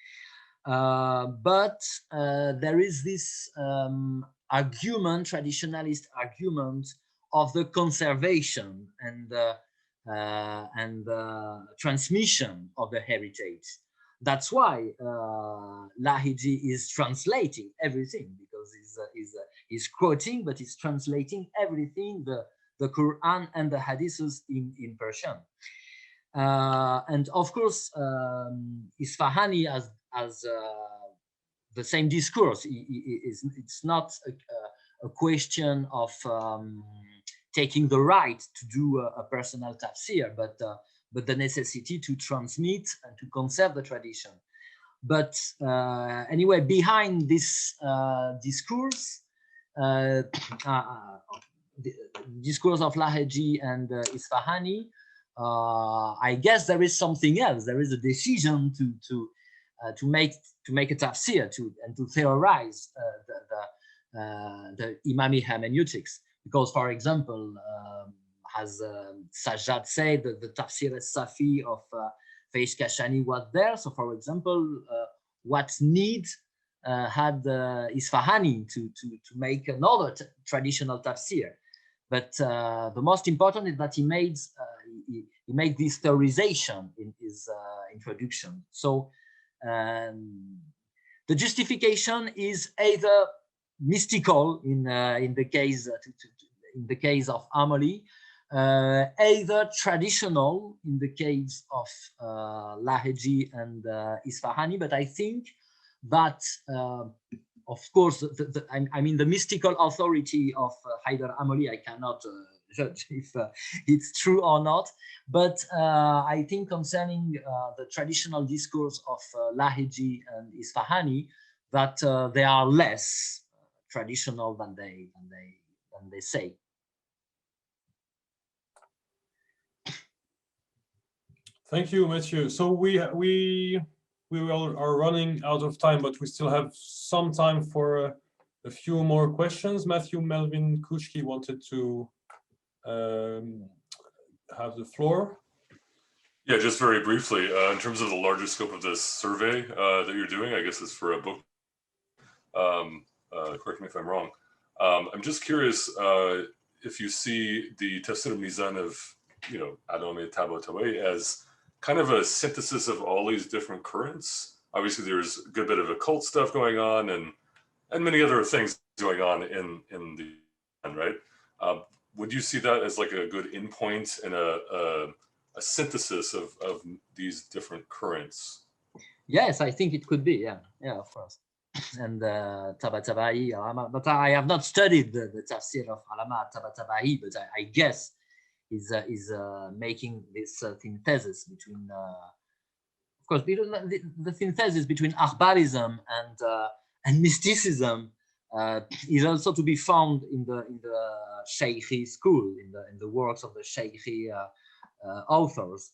But there is this argument, traditionalist argument, of the conservation and transmission of the heritage. That's why Lahiji is translating everything, because he's quoting, but he's translating everything, the Quran and the Hadiths in Persian. And of course, Isfahani has the same discourse. It's not a question of taking the right to do a personal tafsir, but the necessity to transmit and to conserve the tradition. But anyway, behind this discourse, the discourse of Lahiji and Isfahani, I guess there is something else. There is a decision to make a tafsir, and to theorize the Imami hermeneutics. Because, for example, as Sajjad said, the Tafsir al-Safi of Faiz Kashani was there. So, for example, what need had Isfahani to make another traditional tafsir? But the most important is that he made this theorization in his introduction. So the justification is either mystical in the case of Amuli, either traditional in the case of Lahiji and Isfahani. But I think that, of course, I mean, the mystical authority of Haydar Amuli, I cannot judge if it's true or not. But I think concerning the traditional discourse of Lahiji and Isfahani, that they are less traditional than they say. Thank you, Mathieu. So we are running out of time, but we still have some time for a few more questions. Matthew Melvin Kushki wanted to have the floor. Yeah, just very briefly, in terms of the larger scope of this survey that you're doing, I guess it's for a book. Correct me if I'm wrong. I'm just curious if you see the Tafsir Mizan of, Alami Tabatawi as kind of a synthesis of all these different currents. Obviously, there's a good bit of occult stuff going on and many other things going on in the right. Would you see that as like a good endpoint and a synthesis of these different currents? Yes, I think it could be. Yeah, of course. And Tabatabai, but I have not studied the tafsir of Alama Tabatabai, but I guess is making this synthesis between, of course, the synthesis between Akbarism and mysticism is also to be found in the Shi'i school, in the works of the Shi'i authors.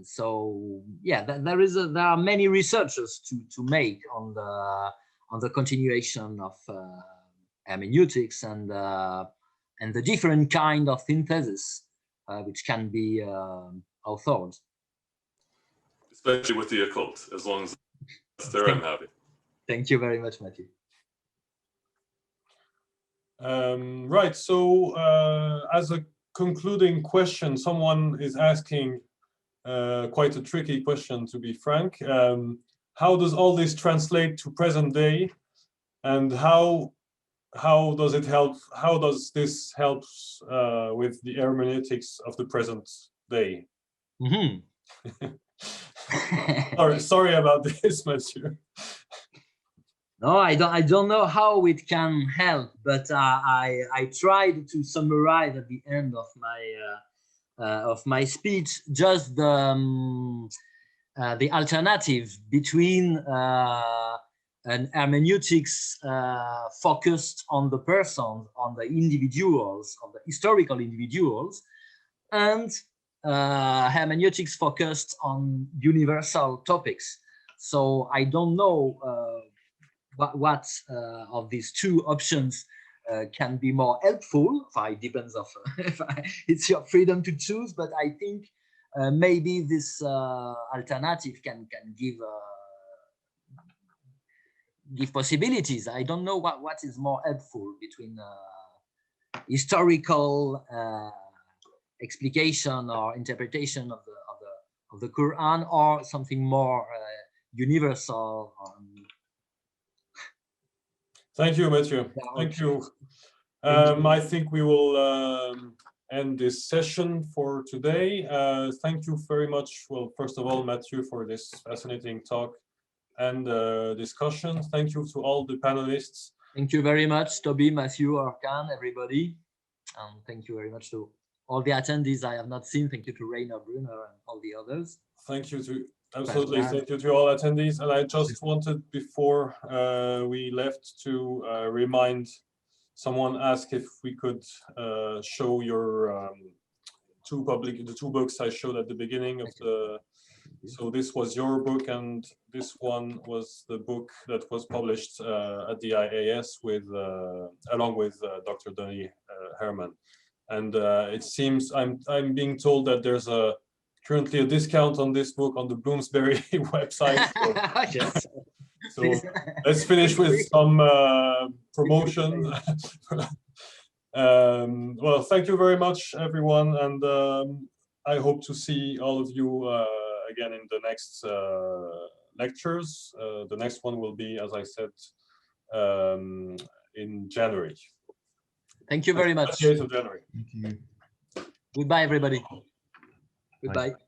So yeah, there are many researches to make on the continuation of hermeneutics and the different kind of synthesis which can be authored. Especially with the occult, as long as that's there, I'm happy. Thank you very much, Mathieu. Right, so as a concluding question, someone is asking quite a tricky question, to be frank. How does all this translate to present day, and how does it help? How does this help with the hermeneutics of the present day? Mm-hmm. Sorry about this, Mathieu. No, I don't know how it can help, but I tried to summarize at the end of my speech just the alternative between an hermeneutics focused on the person, on the individuals, on the historical individuals, and hermeneutics focused on universal topics. So I don't know what of these two options can be more helpful. It depends of it's your freedom to choose, but I think maybe this alternative can give possibilities. I don't know what is more helpful between historical explication or interpretation of the Quran, or something more universal. Thank you, Mathieu. Thank you. I think we will end this session for today. Thank you very much. Well, first of all, Mathieu, for this fascinating talk and discussion. Thank you to all the panelists. Thank you very much, Toby, Mathieu, Arkan, everybody. Thank you very much to all the attendees I have not seen. Thank you to Rainer Brunner and all the others. Thank you to absolutely. Thank you to all attendees. And I just wanted, before we left, to remind someone asked if we could show your the two books I showed at the beginning of the. So this was your book, and this one was the book that was published at the IAS with along with Dr. Denis Herman. And it seems I'm being told that there's currently a discount on this book on the Bloomsbury website. So let's finish with some promotion. Well, thank you very much, everyone, and I hope to see all of you again in the next lectures. The next one will be, as I said, in January. Thank you very much. 28th of January. Thank you. Goodbye, everybody. Goodbye. Bye.